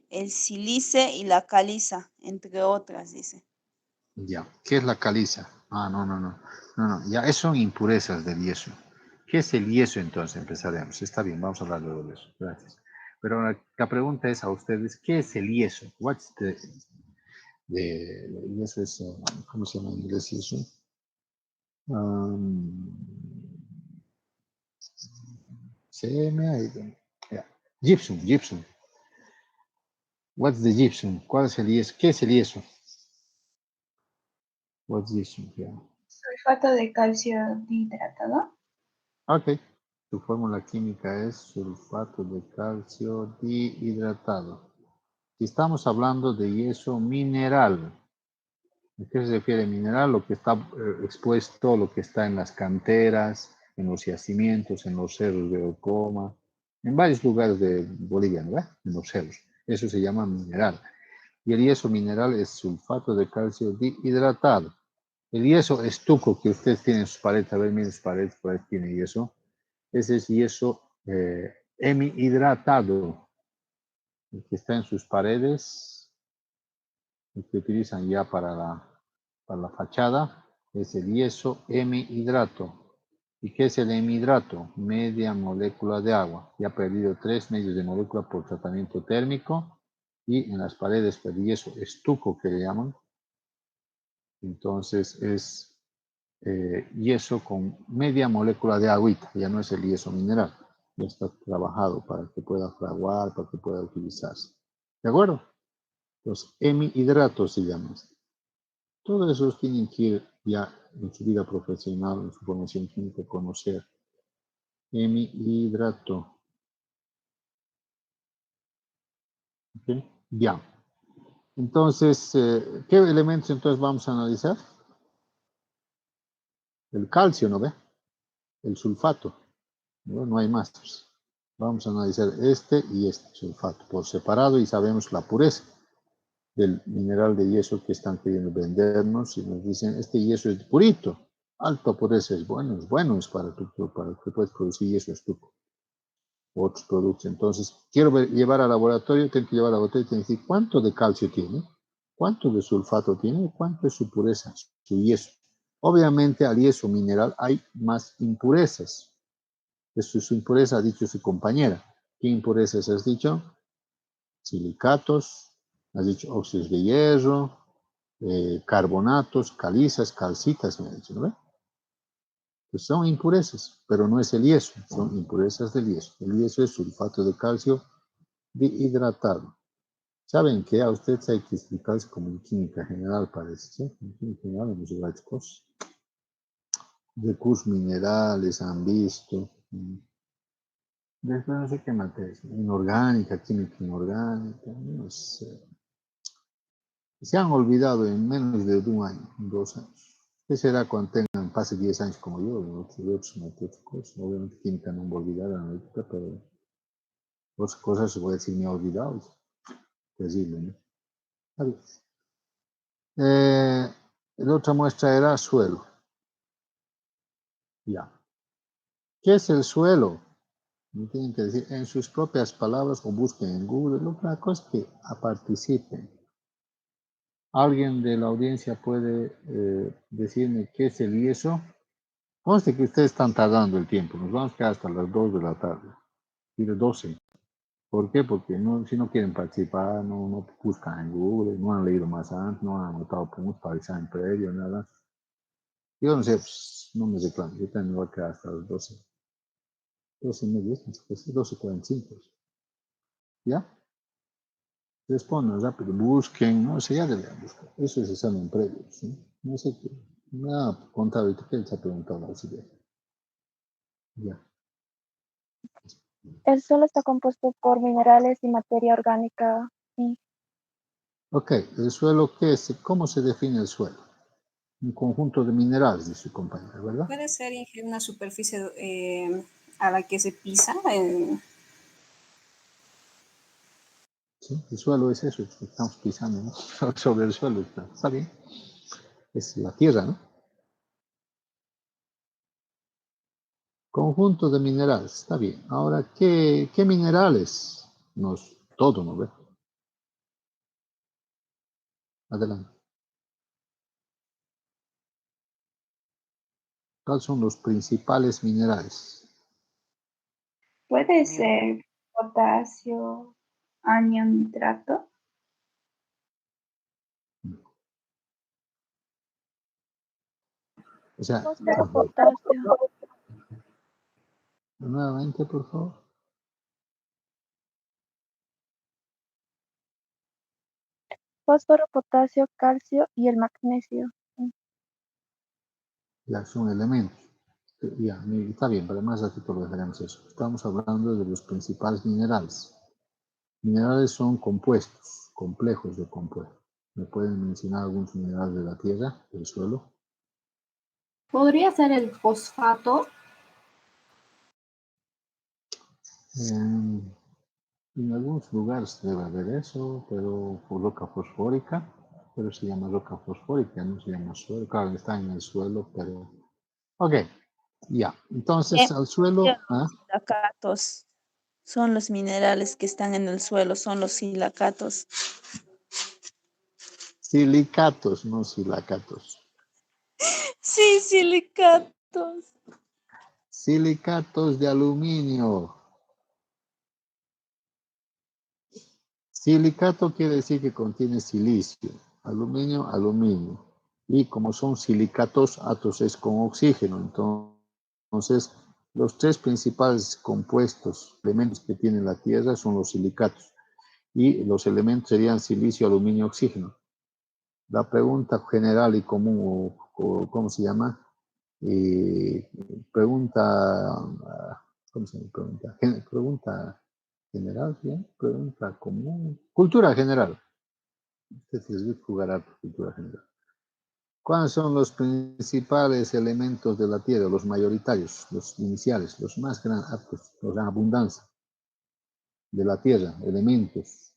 el sílice y la caliza, entre otras, dice. Ya, ¿qué es la caliza? Ah, no, ya, eso son impurezas del yeso. ¿Qué es el yeso entonces? Empezaremos. Está bien, vamos a hablar luego de eso. Gracias. Pero ahora la pregunta es a ustedes, ¿qué es el yeso? What's el yeso es, ¿cómo se llama en inglés yeso? Yeah. Gypsum. What's the gypsum? ¿Cuál es el yeso? ¿Qué es el yeso? What's gypsum? Yeah. Sulfato de calcio dihidratado. Ok. Su fórmula química es sulfato de calcio dihidratado. Si estamos hablando de yeso mineral, ¿a qué se refiere mineral? Lo que está expuesto, lo que está en las canteras, en los yacimientos, en los cerros de Ocoma, en varios lugares de Bolivia, ¿no? En los cerros. Eso se llama mineral. Y el yeso mineral es sulfato de calcio dihidratado. El yeso estuco que ustedes tienen en sus paredes, a ver, miren sus paredes, por ahí tiene yeso. Ese es yeso hemihidratado, el que está en sus paredes, el que utilizan ya para la fachada, es el yeso hemihidrato. ¿Y qué es el hemihidrato? Media molécula de agua. Ya ha perdido 3 medios de molécula por tratamiento térmico y en las paredes el yeso estuco que le llaman. Entonces es yeso con media molécula de agüita, ya no es el yeso mineral. Ya está trabajado para que pueda fraguar, para que pueda utilizarse. ¿De acuerdo? Los hemihidratos se llaman. Todos esos tienen que ir ya en su vida profesional, en su formación química, conocer. Hemihidrato. ¿Ok? Ya. Entonces, ¿qué elementos entonces vamos a analizar? El calcio, ¿no ve? El sulfato. No hay más. Vamos a analizar este y este sulfato por separado y sabemos la pureza del mineral de yeso que están queriendo vendernos y nos dicen, este yeso es purito, alta pureza, es bueno, es para que puedas producir yeso estuco u otros productos. Entonces, quiero llevar al laboratorio, tengo que llevar al laboratorio y tengo que decir cuánto de calcio tiene, cuánto de sulfato tiene, cuánto es su pureza, su yeso. Obviamente, al yeso mineral hay más impurezas. Eso es su impureza, ha dicho su compañera. ¿Qué impurezas has dicho? Silicatos, has dicho óxidos de hierro, carbonatos, calizas, calcitas, me ha dicho, ¿no ve? Pues son impurezas, pero no es el yeso, son impurezas del yeso. El yeso es sulfato de calcio dihidratado. ¿Saben qué? A ustedes hay que explicarse como en química general, parece, ¿sí? En química general hemos llevado cosas. Recursos minerales han visto. Después no sé qué materia, inorgánica, química inorgánica, no sé. Se han olvidado en menos de un año, 2 años. ¿Qué será cuando tengan, pase 10 años como yo? Otras cosas. Obviamente química no me olvidará, analítica, pero otras cosas se puede decir me ha olvidado. Terrible, ¿no? Adiós. La otra muestra era suelo. Ya. ¿Qué es el suelo? Me tienen que decir en sus propias palabras o busquen en Google. La cosa es que participen. ¿Alguien de la audiencia puede decirme qué es el yeso? Conste que ustedes están tardando el tiempo. Nos vamos a quedar hasta las 2 de la tarde. Y de 12. ¿Por qué? Porque no, si no quieren participar, no buscan en Google, no han leído más antes, no han anotado puntos para el examen previo, nada. Yo no sé, pues, no me reclamo. Yo también me voy a quedar hasta las 12. 12:30, 12:45. ¿Ya? Respondan rápido, busquen, no sé, ya deberían buscar. Eso es examen previo, ¿sí? No sé qué. Nada, contable, ¿qué les ha preguntado la siguiente? Ya. El suelo está compuesto por minerales y materia orgánica. Sí. Ok, ¿el suelo qué es? ¿Cómo se define el suelo? Un conjunto de minerales, dice su compañera, ¿verdad? Puede ser una superficie a la que se pisa. Sí, el suelo es eso, estamos pisando, ¿no? Sobre el suelo está bien. Es la tierra, ¿no? Conjunto de minerales, está bien. Ahora, ¿qué minerales? Todo, ¿no ve? Adelante. ¿Cuáles son los principales minerales? Puede ser potasio, nitrato. O sea, Fósforo, potasio. nuevamente, por favor. Fósforo, potasio, calcio y el magnesio. Sí. Ya son elementos. Ya, está bien, pero más ratito lo dejaremos eso. Estamos hablando de los principales minerales. Minerales son compuestos, complejos de compuestos. ¿Me pueden mencionar algunos minerales de la tierra, del suelo? ¿Podría ser el fosfato? En algunos lugares debe haber eso, pero por roca fosfórica, pero se llama roca fosfórica, no se llama suelo. Claro, está en el suelo, pero... Ok, ya. Entonces, al suelo... Los silicatos son los minerales que están en el suelo, son los silicatos. Silicatos, no silicatos. Sí, silicatos. Silicatos de aluminio. Silicato quiere decir que contiene silicio. Aluminio, aluminio. Y como son silicatos, Atos es con oxígeno. Entonces, Los tres principales compuestos, elementos que tiene la Tierra son los silicatos. Y los elementos serían silicio, aluminio, oxígeno. La pregunta general y común, ¿cómo se llama? Pregunta, ¿cómo se llama? Pregunta general, ¿bien? Pregunta común. Cultura general. Ustedes jugarán por cultura general. ¿Cuáles son los principales elementos de la Tierra? Los mayoritarios, los iniciales, los más grandes, los de abundancia de la Tierra, elementos.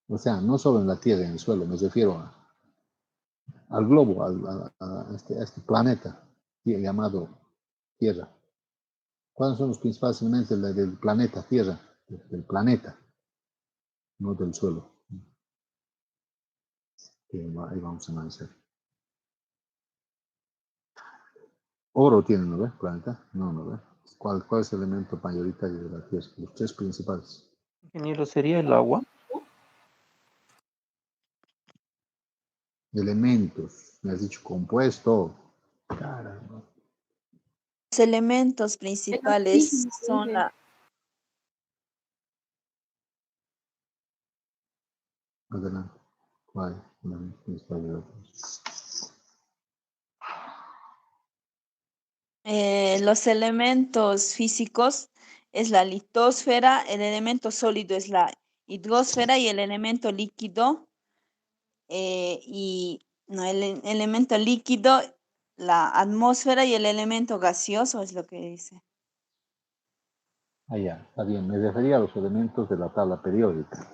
O sea, no solo en la Tierra, en el suelo, me refiero al globo, a este planeta llamado Tierra. ¿Cuáles son los principales elementos del planeta Tierra? Del planeta, no del suelo. Ahí vamos a analizar. Oro tiene, ¿no ves? Planeta. No, ¿no ves? ¿Cuál es el elemento mayoritario de la Tierra? Los tres principales. Ingeniero, ¿sería el agua? Elementos. Me has dicho compuesto. Caramba. Los elementos principales son la... Adelante. ¿Cuál? Los elementos físicos es la litosfera, el elemento sólido es la hidrosfera y el elemento líquido el elemento líquido, la atmósfera y el elemento gaseoso es lo que dice. Ah, ya, está bien. Me refería a los elementos de la tabla periódica.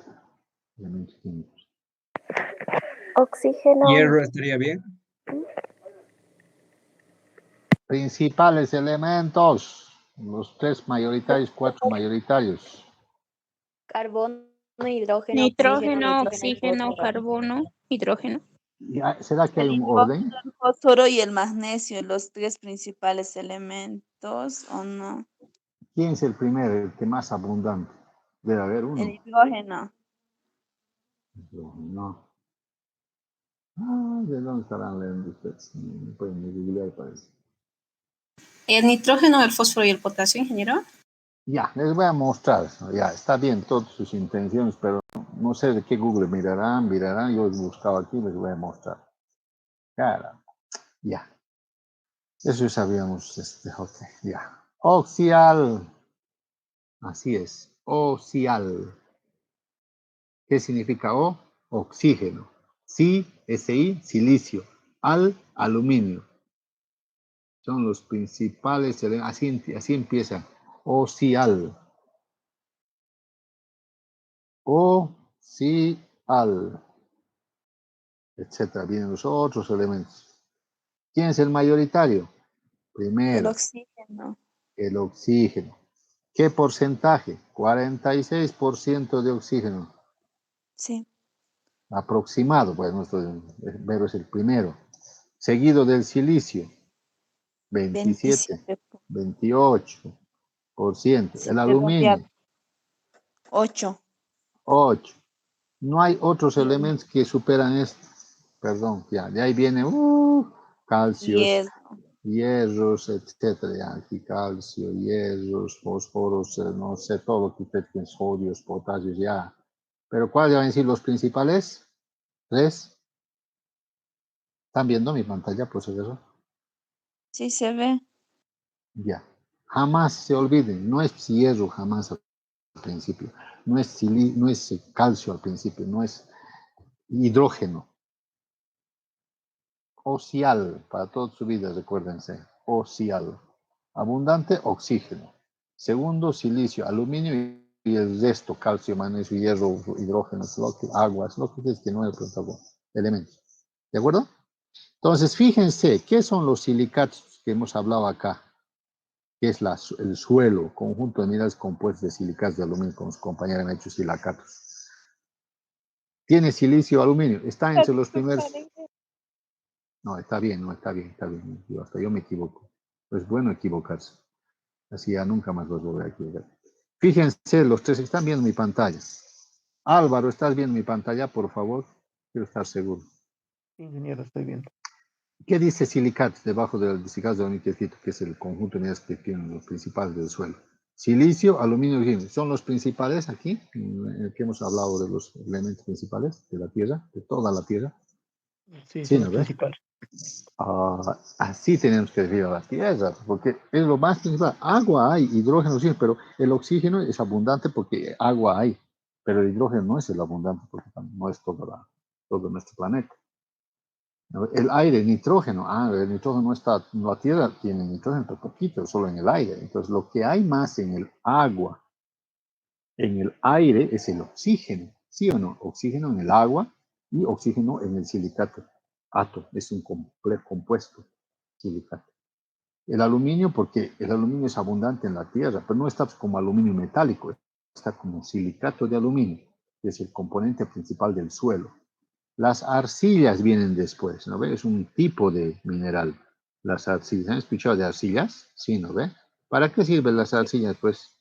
Elementos químicos. Oxígeno. Hierro estaría bien. Principales elementos. Los tres mayoritarios, cuatro mayoritarios. Carbono, hidrógeno, Nitrógeno, oxígeno, carbono, hidrógeno. ¿Será que hay El un orden? hidrógeno, el fósforo y el magnesio, los tres principales elementos, ¿o no? ¿Quién es el primero, el que más abundante? Debe haber uno. El hidrógeno. No. Ah, ¿de dónde estarán leyendo ustedes? No pueden ni googlear, parece. El nitrógeno, el fósforo y el potasio, ingeniero. Ya, les voy a mostrar. Ya, está bien todas sus intenciones, pero no sé de qué Google mirarán. Yo he buscado aquí, les voy a mostrar. Caramba. Ya. Eso ya sabíamos, ok, ya. Oxial. Así es, oxial. ¿Qué significa O? Oxígeno. Si, Si, silicio. Al, aluminio. Son los principales, así empieza. Oxial. Oxial. Etcétera. Vienen los otros elementos. ¿Quién es el mayoritario? Primero. El oxígeno. El oxígeno. ¿Qué porcentaje? 46% de oxígeno. Sí. Aproximado, pues pero es el primero. Seguido del silicio, 27, 28%. Sí, El aluminio, 8. 8. No hay otros elementos que superan esto. Perdón, ya, de ahí viene calcios, hierros, etcétera. Ya, aquí calcio, hierros, fósforos, no sé, todo lo que usted tiene, sodios, potasios, ya. Pero ¿cuáles van a decir los principales? 3. ¿Están viendo mi pantalla, profesor? Sí, se ve. Ya. Jamás se olviden, no es hierro jamás al principio, no es calcio al principio, no es hidrógeno. Oxial, para toda su vida, recuérdense. Oxial. Abundante, oxígeno. Segundo, silicio, aluminio y el resto, calcio, magnesio, hierro, hidrógeno, agua, es lo que ustedes que no es elementos. ¿De acuerdo? Entonces, fíjense, ¿qué son los silicatos que hemos hablado acá? Que es el suelo, conjunto de minerales compuestos de silicatos de aluminio, con sus compañeros han hecho silicatos. Tiene silicio, aluminio, está entre los primeros. No, está bien, está bien. Hasta yo me equivoco. Es bueno equivocarse. Así ya nunca más los voy a equivocar. Fíjense, los tres están viendo mi pantalla. Álvaro, ¿estás viendo mi pantalla, por favor? Quiero estar seguro. Ingeniero, estoy viendo. ¿Qué dice silicatos debajo del silicato de aluminio que es el conjunto de unidades que tienen los principales del suelo? Silicio, aluminio y oxígeno. ¿Son los principales aquí? En el que hemos hablado de los elementos principales de la Tierra, de toda la Tierra. Sí, Sí, son ¿no los ves? principales. Así tenemos que definir a la Tierra, porque es lo más principal. Agua hay, hidrógeno sí, pero el oxígeno es abundante porque agua hay, pero el hidrógeno no es el abundante porque no es todo nuestro planeta. El aire, nitrógeno, el nitrógeno no está, la Tierra tiene nitrógeno, pero poquito, solo en el aire. Entonces, lo que hay más en el agua, en el aire, es el oxígeno, ¿sí o no? Oxígeno en el agua y oxígeno en el silicato. Es un complejo compuesto, silicato. El aluminio, porque el aluminio es abundante en la Tierra, pero no está como aluminio metálico, está como silicato de aluminio, que es el componente principal del suelo. Las arcillas vienen después, ¿no ve? Es un tipo de mineral. Las arcillas, ¿han escuchado de arcillas? Sí, ¿no ve? ¿Para qué sirven las arcillas? Pues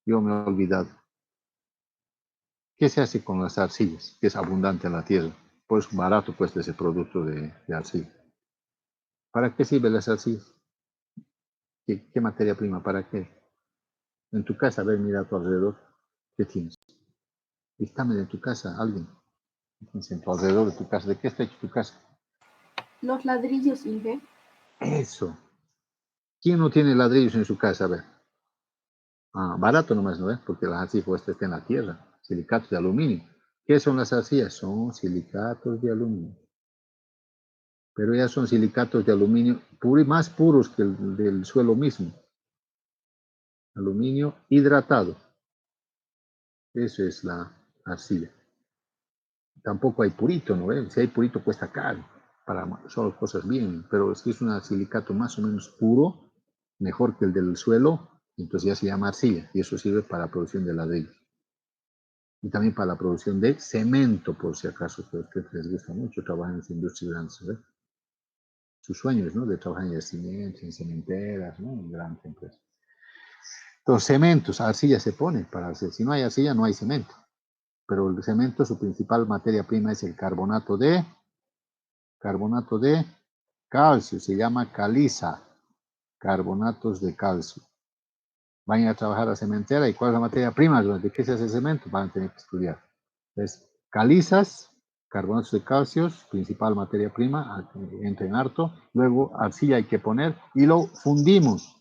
yo me he olvidado. ¿Qué se hace con las arcillas? Que es abundante en la tierra. Pues barato cuesta ese producto de arcilla. ¿Para qué sirven las arcillas? ¿Qué materia prima? ¿Para qué? En tu casa, a ver, mira a tu alrededor. ¿Qué tienes? Dígame de tu casa, alguien. En tu alrededor de tu casa. ¿De qué está hecho tu casa? Los ladrillos, Inge. Eso. ¿Quién no tiene ladrillos en su casa? A ver. Barato nomás, ¿no ves? Porque las arcillas pues están en la tierra. Silicatos de aluminio. ¿Qué son las arcillas? Son silicatos de aluminio. Pero ya son silicatos de aluminio más puros que el del suelo mismo. Aluminio hidratado. Eso es la arcilla. Tampoco hay purito, ¿no ves? Si hay purito cuesta caro. Para solo cosas bien. Pero si es un silicato más o menos puro, mejor que el del suelo, entonces ya se llama arcilla. Y eso sirve para la producción de ladrillos. Y también para la producción de cemento, por si acaso, que a ustedes les gusta mucho trabajar en esa industria grandes, ¿verdad? Sus sueños, ¿no? De trabajar en yacimientos, en cementeras, ¿no? En grandes empresas. Los cementos, arcilla se pone para hacer. Si no hay arcilla, no hay cemento. Pero el cemento, su principal materia prima es el carbonato de calcio, se llama caliza, carbonatos de calcio. Van a trabajar a la cementera y ¿cuál es la materia prima? ¿De qué se hace el cemento? Van a tener que estudiar. Entonces, calizas, carbonatos de calcio, principal materia prima, entra en harto. Luego, arcilla hay que poner y lo fundimos.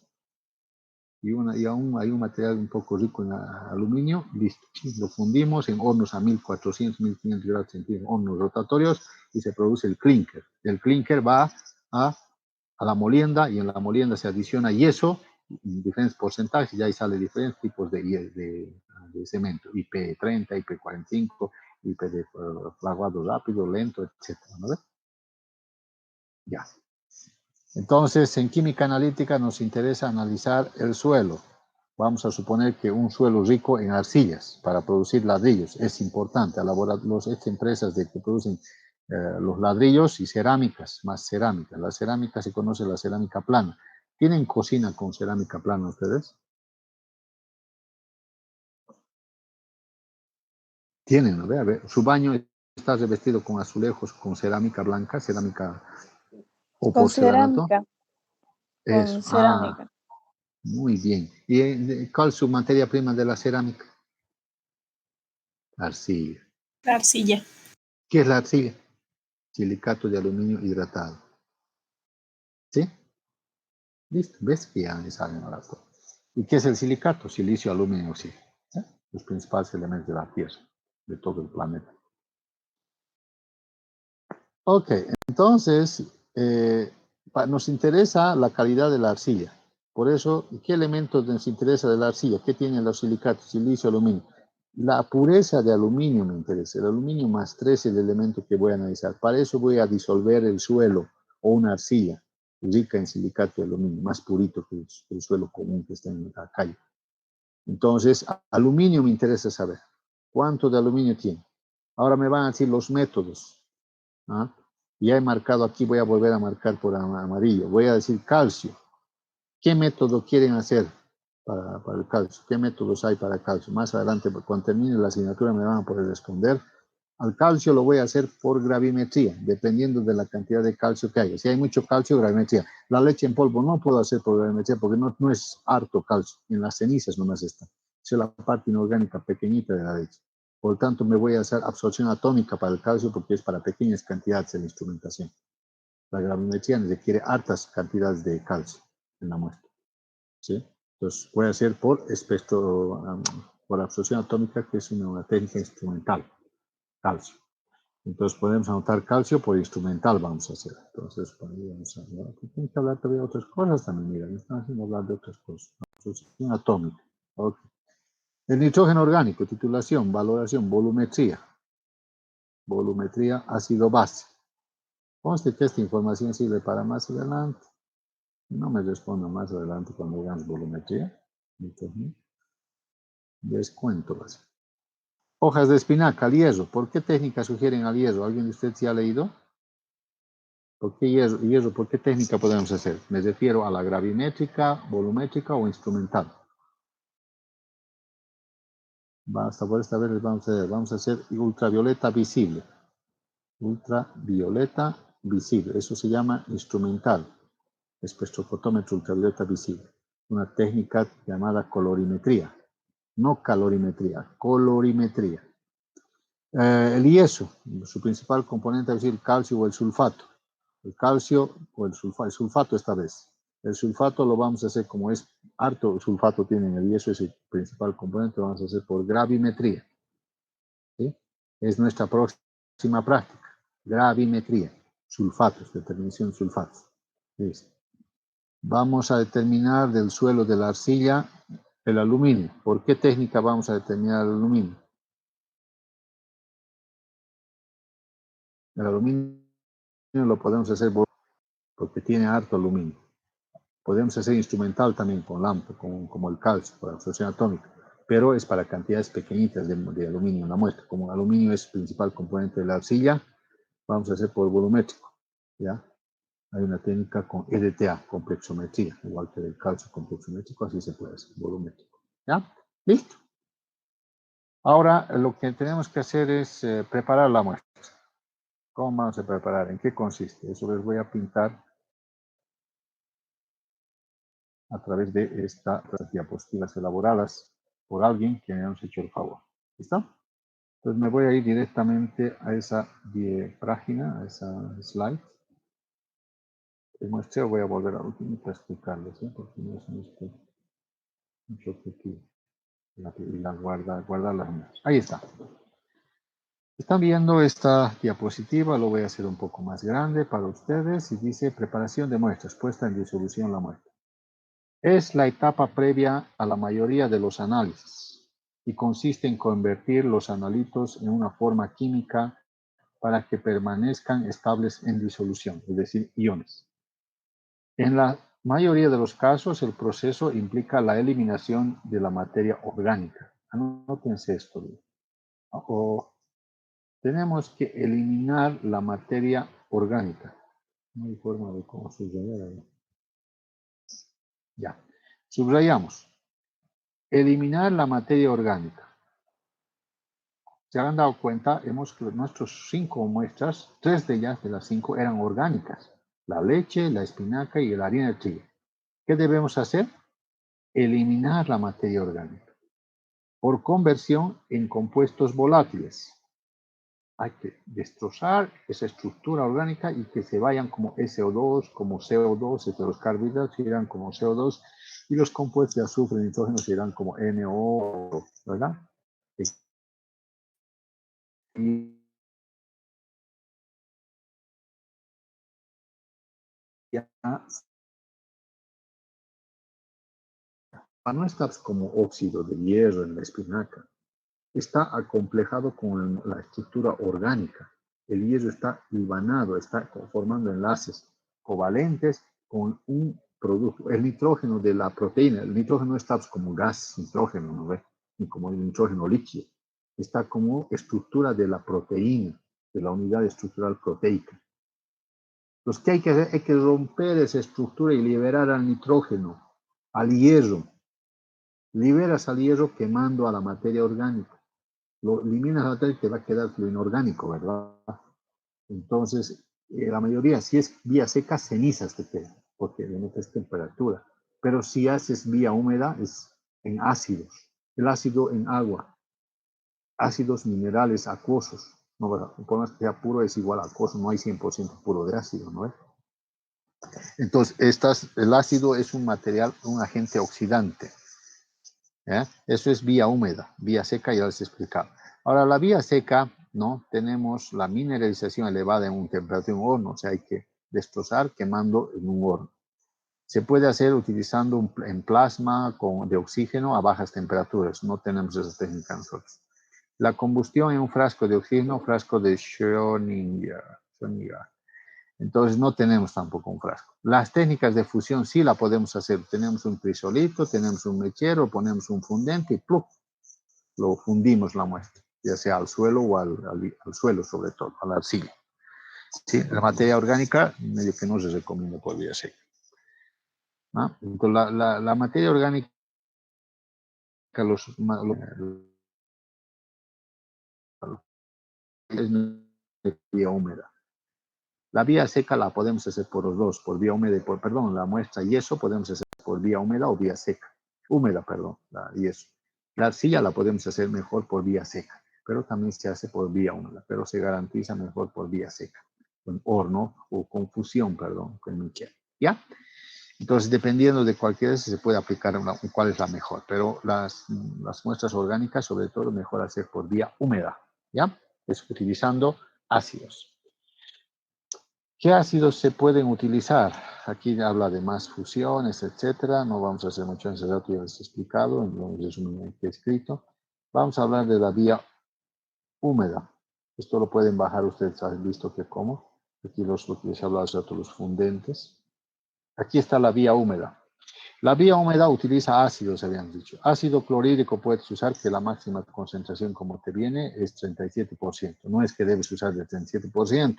Y aún hay un material un poco rico en aluminio, listo. Lo fundimos en hornos a 1400, 1500 grados centígrados, hornos rotatorios, y se produce el clinker. El clinker va a la molienda y en la molienda se adiciona yeso en diferentes porcentajes y ahí sale diferentes tipos de cemento, IP30, IP45, IP de fraguado rápido, lento, etc. ¿no? Ya. Entonces, en química analítica nos interesa analizar el suelo. Vamos a suponer que un suelo rico en arcillas para producir ladrillos es importante. Estas empresas que producen los ladrillos y cerámicas, más cerámica. La cerámica se conoce la cerámica plana. ¿Tienen cocina con cerámica plana ustedes? Tienen, ¿no? A ver, su baño está revestido con azulejos, con cerámica blanca, cerámica o Con porcelanato. cerámica. Eso. Con cerámica. Muy bien. ¿Y cuál es su materia prima de la cerámica? Arcilla. La arcilla. ¿Qué es la arcilla? Silicato de aluminio hidratado. ¿Sí? Listo. ¿Ves que ya me salen ahora todo? ¿Y qué es el silicato? Silicio, aluminio, oxígeno. Los principales elementos de la Tierra, de todo el planeta. Ok, entonces nos interesa la calidad de la arcilla. Por eso, ¿qué elementos nos interesa de la arcilla? ¿Qué tienen los silicatos? Silicio, aluminio. La pureza de aluminio me interesa. El aluminio más 3 es el elemento que voy a analizar. Para eso voy a disolver el suelo o una arcilla rica en silicato de aluminio, más purito que el suelo común que está en la calle. Entonces, aluminio me interesa saber. ¿Cuánto de aluminio tiene? Ahora me van a decir los métodos. ¿Ah? Ya he marcado aquí, voy a volver a marcar por amarillo. Voy a decir calcio. ¿Qué método quieren hacer para el calcio? ¿Qué métodos hay para calcio? Más adelante, cuando termine la asignatura, me van a poder responder Al calcio lo voy a hacer por gravimetría, dependiendo de la cantidad de calcio que haya. Si hay mucho calcio, gravimetría. La leche en polvo no puedo hacer por gravimetría porque no es harto calcio. En las cenizas nomás está. Es la parte inorgánica pequeñita de la leche. Por lo tanto, me voy a hacer absorción atómica para el calcio porque es para pequeñas cantidades de la instrumentación. La gravimetría requiere altas cantidades de calcio en la muestra. ¿Sí? Entonces, voy a hacer por espectro, por absorción atómica, que es una técnica instrumental. Calcio. Entonces podemos anotar calcio por instrumental, vamos a hacer. Entonces, vamos a hablar. Tengo que hablar todavía de otras cosas también, mira, me están haciendo hablar de otras cosas. Absorción atómica. Okay. El nitrógeno orgánico, titulación, valoración, volumetría. Volumetría, ácido base. Conste que esta información sirve para más adelante. No me responda más adelante cuando hagamos volumetría. Nitrógeno. Descuento base. Hojas de espinaca, al hierro. ¿Por qué técnica sugieren al hierro? ¿Alguien de ustedes ya ha leído? ¿Por qué hierro? ¿Por qué técnica podemos hacer? Me refiero a la gravimétrica, volumétrica o instrumental. Hasta por esta vez vamos a hacer ultravioleta visible. Ultravioleta visible. Eso se llama instrumental. Espectrofotómetro ultravioleta visible. Una técnica llamada colorimetría. No calorimetría, colorimetría. El yeso, su principal componente es el calcio o el sulfato. El calcio o el sulfato esta vez. El sulfato lo vamos a hacer como es harto sulfato tiene en el yeso, es el principal componente, lo vamos a hacer por gravimetría. ¿Sí? Es nuestra próxima práctica. Gravimetría. Sulfatos, determinación de sulfatos. ¿Listo? Vamos a determinar del suelo de la arcilla el aluminio. ¿Por qué técnica vamos a determinar el aluminio? El aluminio lo podemos hacer porque tiene harto aluminio. Podemos hacer instrumental también con LAMP, como el calcio, por absorción atómica, pero es para cantidades pequeñitas de aluminio en la muestra. Como el aluminio es el principal componente de la arcilla, vamos a hacer por volumétrico. ¿Ya? Hay una técnica con EDTA, complexometría, igual que el calcio complexométrico, así se puede hacer, volumétrico. ¿Ya? ¿Listo? Ahora lo que tenemos que hacer es preparar la muestra. ¿Cómo vamos a preparar? ¿En qué consiste? Eso les voy a pintar a través de estas diapositivas elaboradas por alguien que me ha hecho el favor. ¿Listo? Entonces me voy a ir directamente a esa página, a esa slide. El muestreo voy a volver a último para explicarles, ¿eh? Porque no es mucho objetivo. Y guardar las notas. Ahí está. Están viendo esta diapositiva, lo voy a hacer un poco más grande para ustedes y dice preparación de muestras, puesta en disolución la muestra. Es la etapa previa a la mayoría de los análisis y consiste en convertir los analitos en una forma química para que permanezcan estables en disolución, es decir, iones. En la mayoría de los casos, el proceso implica la eliminación de la materia orgánica. Anótense esto. Tenemos que eliminar la materia orgánica. No hay forma de cómo subrayar ahí. Ya. Subrayamos. Eliminar la materia orgánica. Se han dado cuenta, nuestras 5 muestras, 3 de ellas de las 5 eran orgánicas. La leche, la espinaca y la harina de trigo. ¿Qué debemos hacer? Eliminar la materia orgánica. Por conversión en compuestos volátiles. Hay que destrozar esa estructura orgánica y que se vayan como SO2, como CO2, los carbohidratos se irán como CO2 y los compuestos de azufre y nitrógeno se irán como NO, ¿verdad? Y ya no está como óxido de hierro en la espinaca, está acomplejado con la estructura orgánica. El hierro está hilvanado, está formando enlaces covalentes con un producto. El nitrógeno de la proteína, el nitrógeno no está como gas nitrógeno, ¿no ve? Ni como el nitrógeno líquido. Está como estructura de la proteína, de la unidad estructural proteica. Entonces, ¿qué hay que hacer? Hay que romper esa estructura y liberar al nitrógeno, al hierro. Liberas al hierro quemando a la materia orgánica. lo eliminas la materia y te va a quedar lo inorgánico, ¿verdad? Entonces, la mayoría, si es vía seca, cenizas te quedan, porque le metes temperatura. Pero si haces vía húmeda, es en ácidos. El ácido en agua, ácidos minerales acuosos. No, ¿verdad? Por más que sea puro, es igual a acuoso, no hay 100% puro de ácido, ¿no? Entonces, el ácido es un material, un agente oxidante. Eso es vía húmeda, vía seca ya les he explicado. Ahora, la vía seca, ¿no? Tenemos la mineralización elevada en una temperatura de un horno, o sea, hay que destrozar quemando en un horno. Se puede hacer utilizando en plasma de oxígeno a bajas temperaturas, no tenemos esa técnica nosotros. La combustión en un frasco de oxígeno, frasco de Schrödinger. Entonces no tenemos tampoco un frasco. Las técnicas de fusión sí la podemos hacer. Tenemos un crisolito, tenemos un mechero, ponemos un fundente y ¡plum! Lo fundimos la muestra, ya sea al suelo o al suelo sobre todo, a la arcilla. Sí, la materia orgánica medio que no se recomienda por vía seca. ¿No? Entonces la materia orgánica, es vía húmeda. La vía seca la podemos hacer por los dos, por vía húmeda y la muestra yeso podemos hacer por vía húmeda o vía seca. Húmeda, perdón, la yeso. La arcilla la podemos hacer mejor por vía seca, pero también se hace por vía húmeda, pero se garantiza mejor por vía seca, con horno o con fusión, perdón, con níquel. ¿Ya? Entonces, dependiendo de cualquiera, se puede aplicar cuál es la mejor, pero las muestras orgánicas, sobre todo, mejor hacer por vía húmeda, ¿ya? Es utilizando ácidos. ¿Qué ácidos se pueden utilizar? Aquí habla de más fusiones, etcétera. No vamos a hacer mucho en ese dato, ya les he explicado, en el resumen que he escrito. Vamos a hablar de la vía húmeda. Esto lo pueden bajar ustedes, han visto que cómo. Aquí lo que les he hablado hace rato, los fundentes. Aquí está la vía húmeda. La vía húmeda utiliza ácidos, habían dicho. Ácido clorhídrico puedes usar, que la máxima concentración como te viene es 37%. No es que debes usar del 37%.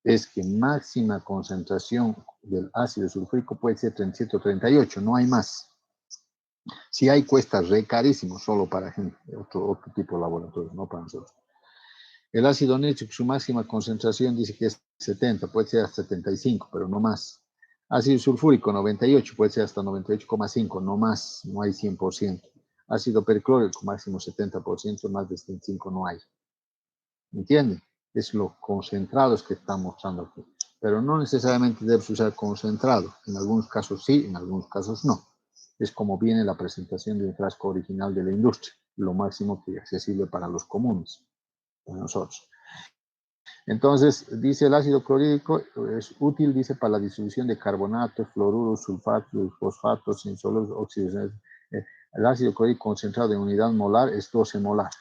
Es que máxima concentración del ácido sulfúrico puede ser 37 o 38, no hay más. Si hay, cuesta re carísimo, solo para gente, otro tipo de laboratorio, no para nosotros. El ácido nítrico, su máxima concentración dice que es 70, puede ser hasta 75, pero no más. Ácido sulfúrico, 98, puede ser hasta 98,5, no más, no hay 100%. Ácido perclórico, máximo 70%, más de 75 no hay. ¿Entienden? Es los concentrados que están mostrando aquí. Pero no necesariamente debes usar concentrado. En algunos casos sí, en algunos casos no. Es como viene la presentación del frasco original de la industria. Lo máximo que es accesible para los comunes, para nosotros. Entonces, dice el ácido clorhídrico es útil, dice, para la disolución de carbonatos, fluoruros, sulfatos, fosfatos, insolos, óxidos. El ácido clorhídrico concentrado en unidad molar es 12 molar.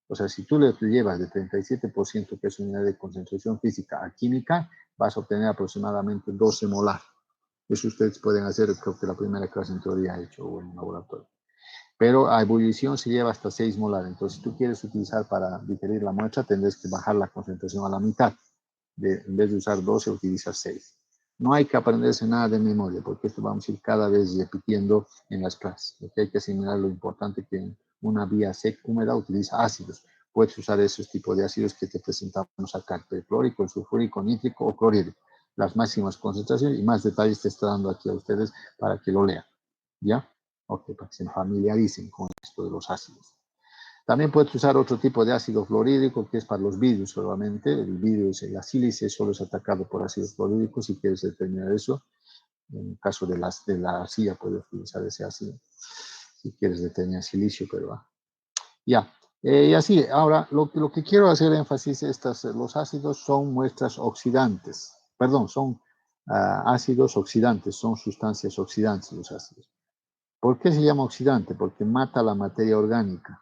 O sea, si tú le llevas de 37%, que es unidad de concentración física, a química, vas a obtener aproximadamente 12 molar. Eso ustedes pueden hacer, creo que la primera clase en teoría ha hecho o en un laboratorio. Pero a ebullición se lleva hasta 6 molar. Entonces, si tú quieres utilizar para digerir la muestra, tendrás que bajar la concentración a la mitad. En vez de usar 12, utilizas 6. No hay que aprenderse nada de memoria, porque esto vamos a ir cada vez repitiendo en las clases. Lo que hay que asimilar lo importante que en una vía seca húmeda utiliza ácidos. Puedes usar esos tipos de ácidos que te presentamos acá, el perclórico, el sulfúrico, nítrico o clorhídrico. Las máximas concentraciones y más detalles te está dando aquí a ustedes para que lo lean. ¿Ya? Ok, para que se familiaricen con esto de los ácidos. También puedes usar otro tipo de ácido fluorhídrico que es para los vidrios solamente. El vidrio, la sílice solo es atacado por ácido fluorhídrico. Si quieres determinar eso, en el caso de la arcilla puedes utilizar ese ácido. Si quieres determinar silicio, pero ya. Y así, ahora lo que quiero hacer énfasis es los ácidos son muestras oxidantes. Perdón, son ácidos oxidantes, son sustancias oxidantes los ácidos. ¿Por qué se llama oxidante? Porque mata la materia orgánica,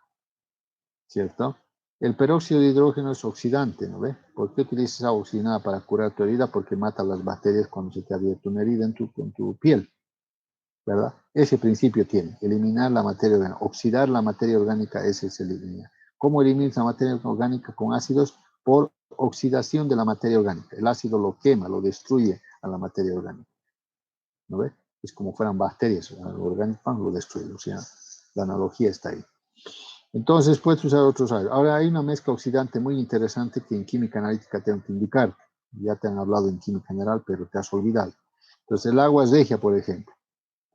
¿cierto? El peróxido de hidrógeno es oxidante, ¿no ve? ¿Por qué utilizas agua oxigenada para curar tu herida? Porque mata las bacterias cuando se te abierta una herida en tu piel, ¿verdad? Ese principio tiene, eliminar la materia orgánica, oxidar la materia orgánica, ese es el eliminar. ¿Cómo eliminas la materia orgánica con ácidos? Por oxidación de la materia orgánica. El ácido lo quema, lo destruye a la materia orgánica, ¿no ve? Es como fueran bacterias, lo orgánico lo destruye, o sea, la analogía está ahí. Entonces puedes usar otros ácidos. Ahora hay una mezcla oxidante muy interesante que en química analítica tengo que indicar. Ya te han hablado en química general, pero te has olvidado. Entonces el agua regia, por ejemplo,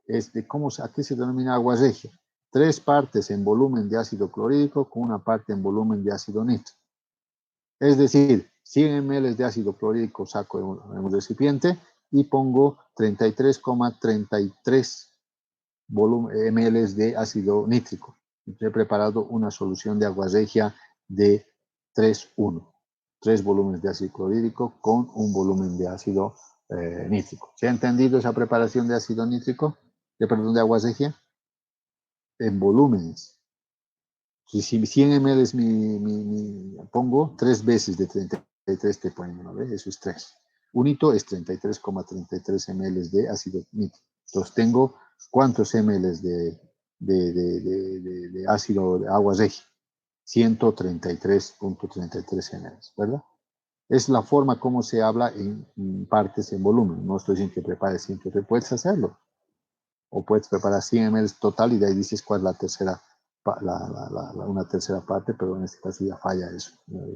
¿a qué se denomina agua regia? 3 partes en volumen de ácido clorhídrico con una parte en volumen de ácido nítrico. Es decir, 100 ml de ácido clorhídrico saco en un recipiente y pongo 33,33 ml de ácido nítrico. He preparado una solución de agua regia de 3,1. 3 volúmenes de ácido clorhídrico con un volumen de ácido nítrico. ¿Se ha entendido esa preparación de ácido nítrico? De agua regia. En volúmenes. Si 100 ml pongo 3 veces de 33 te ponen, ¿no ves? Eso es 3. Un hito es 33,33 ml de ácido nítrico. Entonces tengo ¿cuántos ml de ácido de agua regia? 133,33 ml, ¿verdad? Es la forma como se habla en partes en volumen. No estoy diciendo que prepares 100, puedes hacerlo. O puedes preparar 100 ml total y de ahí dices cuál es la tercera, una tercera parte, pero en este caso ya falla eso,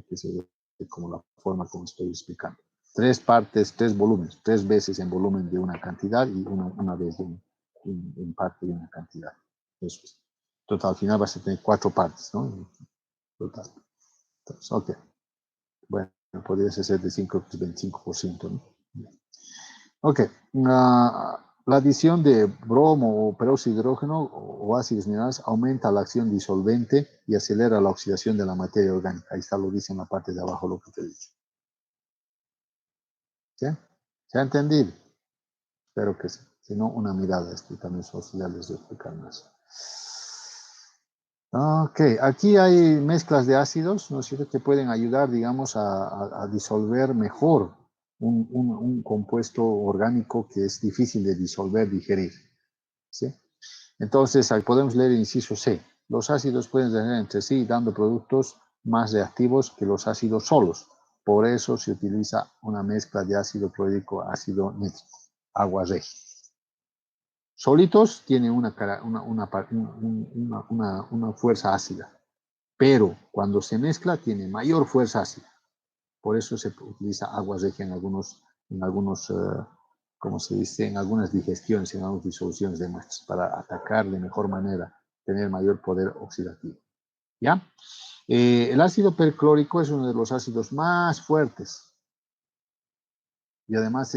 que se ve como la forma como estoy explicando. 3 partes, 3 volúmenes, 3 veces en volumen de una cantidad y una vez en parte de una cantidad. Eso es. Total, al final vas a tener 4 partes, ¿no? Total. Entonces, ok. Bueno, podría ser de 5 pues 25%, ¿no? Ok. La adición de bromo o peróxido de hidrógeno o ácidos minerales aumenta la acción disolvente y acelera la oxidación de la materia orgánica. Ahí está, lo dice en la parte de abajo lo que te he dicho. ¿Sí? ¿Se ha entendido? Espero que sí. Si no, una mirada. También ya les voy a explicar más. Ok, aquí hay mezclas de ácidos, ¿no es cierto?, que pueden ayudar, digamos, a disolver mejor un compuesto orgánico que es difícil de disolver, digerir. ¿Sí? Entonces, ahí podemos leer el inciso C. Los ácidos pueden reaccionar entre sí dando productos más reactivos que los ácidos solos. Por eso se utiliza una mezcla de ácido clorhídrico, ácido nítrico, agua regia. Solitos tienen una fuerza ácida, pero cuando se mezcla tiene mayor fuerza ácida. Por eso se utiliza agua regia en algunos como se dice, en algunas digestiones, en algunas disoluciones de muestras, para atacar de mejor manera, tener mayor poder oxidativo. ¿Ya? El ácido perclórico es uno de los ácidos más fuertes y además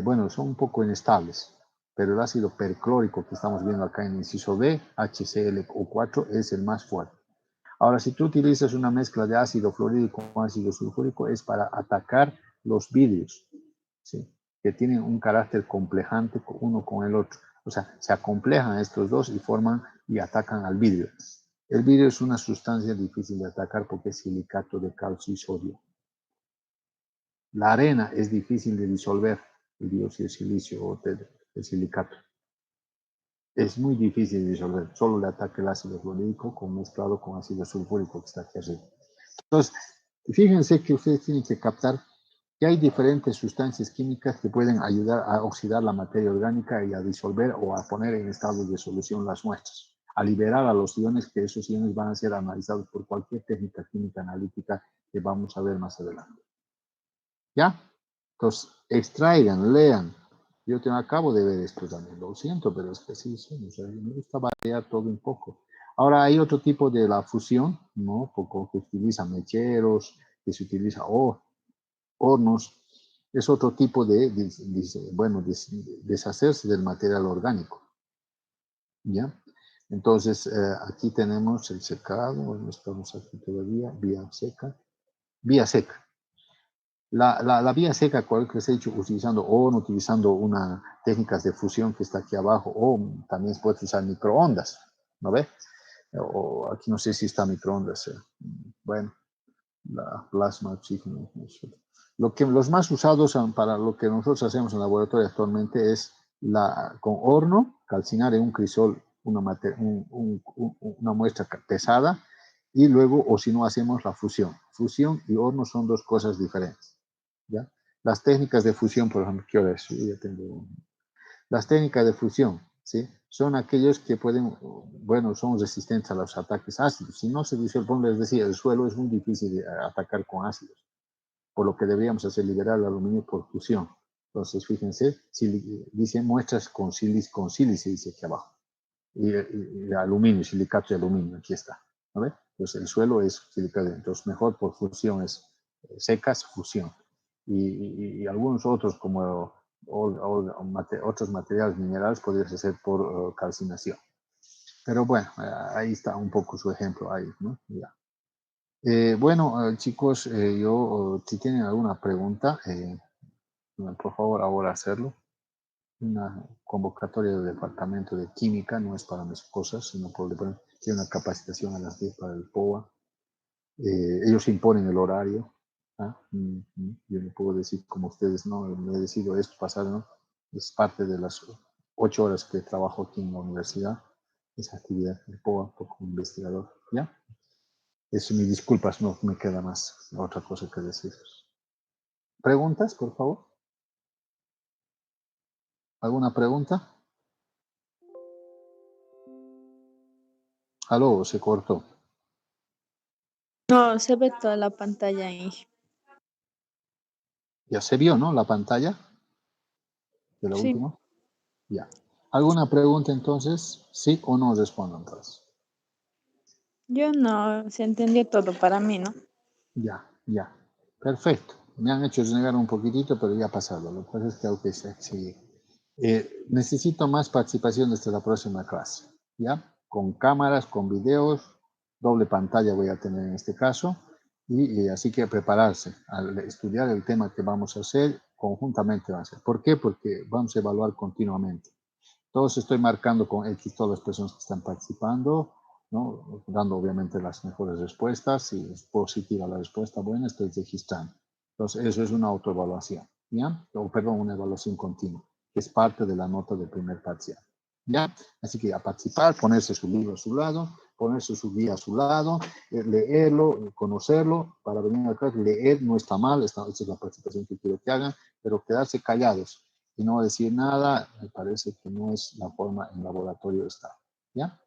bueno, son un poco inestables, pero el ácido perclórico que estamos viendo acá en el inciso B, HClO4, es el más fuerte. Ahora, si tú utilizas una mezcla de ácido fluorhídrico con ácido sulfúrico, es para atacar los vidrios, ¿sí?, que tienen un carácter complejante uno con el otro. O sea, se acomplejan estos dos y forman y atacan al vidrio. El vidrio es una sustancia difícil de atacar porque es silicato de calcio y sodio. La arena es difícil de disolver, el dióxido de silicio o el silicato. Es muy difícil de disolver, solo le ataca el ácido fluorhídrico mezclado con ácido sulfúrico que está aquí arriba. Entonces, fíjense que ustedes tienen que captar que hay diferentes sustancias químicas que pueden ayudar a oxidar la materia orgánica y a disolver o a poner en estado de solución las muestras, a liberar a los iones, que esos iones van a ser analizados por cualquier técnica química analítica que vamos a ver más adelante. ¿Ya? Entonces, extraigan, lean. Yo acabo de ver esto también, lo siento, pero es que sí, o sea, me gusta variar todo un poco. Ahora hay otro tipo de la fusión, ¿no? Que utiliza mecheros, que se utiliza hornos. Es otro tipo de deshacerse del material orgánico. ¿Ya? Entonces, aquí tenemos el secado, bueno, estamos aquí todavía, vía seca. Vía seca. La vía seca, cual que se ha hecho utilizando técnicas de fusión que está aquí abajo, o también se puede usar microondas, ¿no ve? O aquí no sé si está microondas. Bueno, la plasma oxígeno. Los más usados para lo que nosotros hacemos en el laboratorio actualmente es con horno, calcinar en un crisol una muestra pesada, y luego, o si no, hacemos la fusión. Fusión y horno son dos cosas diferentes. ¿Ya? Las técnicas de fusión, por ejemplo, ¿qué hora es? Ya tengo... Las técnicas de fusión, ¿sí? son aquellos que pueden, bueno, son resistentes a los ataques ácidos. Si no se disuelve, les decía, el suelo es muy difícil de atacar con ácidos, por lo que deberíamos hacer liberar el aluminio por fusión. Entonces, fíjense, dice muestras con sílice, dice aquí abajo. Y aluminio, silicato de aluminio, aquí está. ¿No ve? Entonces, el suelo es silicato. Entonces, mejor por fusión es secas, fusión. Y algunos otros, como otros materiales minerales, podrían ser por calcinación. Pero bueno, ahí está un poco su ejemplo ahí, ¿no? Ya. Bueno, chicos, si tienen alguna pregunta, por favor, ahora hacerlo. Una convocatoria del departamento de química, no es para mis cosas, sino por tiene una capacitación a las 10 para el POA. Ellos imponen el horario. ¿Ah? Yo no puedo decir como ustedes, no, me he decidido esto pasar, ¿no? Es parte de las 8 horas que trabajo aquí en la universidad, esa actividad del POA como investigador, ¿ya? Eso, mis disculpas, no me queda más otra cosa que decir. ¿Preguntas, por favor? ¿Alguna pregunta? Aló, se cortó. No, se ve toda la pantalla ahí. Ya se vio, ¿no? La pantalla de la Sí. última. Ya. ¿Alguna pregunta entonces? ¿Sí o no respondo entonces? Yo no, se entendió todo para mí, ¿no? Ya, ya. Perfecto. Me han hecho renegar un poquitito, pero ya ha pasado. Lo que pasa es que tengo que seguir. Necesito más participación desde la próxima clase. ¿Ya? Con cámaras, con videos, doble pantalla voy a tener en este caso. Y así que prepararse al estudiar el tema que vamos a hacer conjuntamente. Va a ser. ¿Por qué? Porque vamos a evaluar continuamente. Todos estoy marcando con X todas las personas que están participando, ¿no? Dando obviamente las mejores respuestas. Si es positiva la respuesta buena, estoy registrando. Entonces, eso es una autoevaluación, ¿ya? O perdón, una evaluación continua, que es parte de la nota del primer parcial, ¿ya? Así que a participar, ponerse su libro a su lado, ponerse su guía a su lado, leerlo, conocerlo, para venir a clase. Leer no está mal, esta es la participación que quiero que hagan, pero quedarse callados y no decir nada, me parece que no es la forma en laboratorio de estar, ¿ya?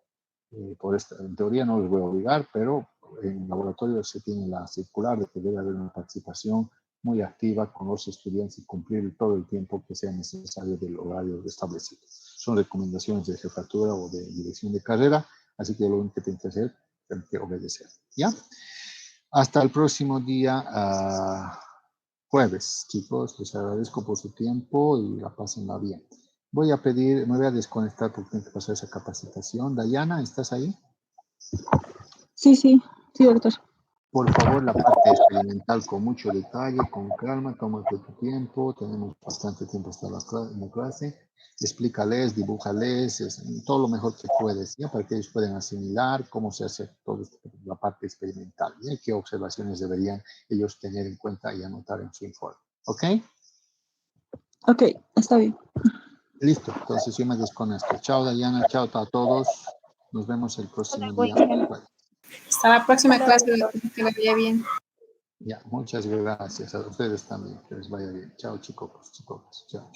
En teoría no les voy a obligar, pero en laboratorio se tiene la circular de que debe haber una participación muy activa con los estudiantes y cumplir todo el tiempo que sea necesario del horario establecido. Son recomendaciones de jefatura o de dirección de carrera, así que lo único que tienen que hacer es que obedecer, ¿ya? Hasta el próximo día jueves, chicos. Les agradezco por su tiempo y la pásenla bien. Me voy a desconectar porque tengo que pasar esa capacitación. Dayana, ¿estás ahí? Sí, doctor. Por favor, la parte experimental con mucho detalle, con calma, tómate tu tiempo. Tenemos bastante tiempo hasta en la clase. Explícales, dibújales, todo lo mejor que puedes, ¿ya? Para que ellos puedan asimilar cómo se hace toda la parte experimental, ¿ya? Qué observaciones deberían ellos tener en cuenta y anotar en su informe. ¿Ok? Ok, está bien. Listo, entonces yo me desconecto. Chao, Dayana, chao a todos. Nos vemos el próximo día. Bueno, Hasta la próxima clase, que le vaya bien. ya, muchas gracias a ustedes también. Que les vaya bien. Chao, chicos, chicos. Chao.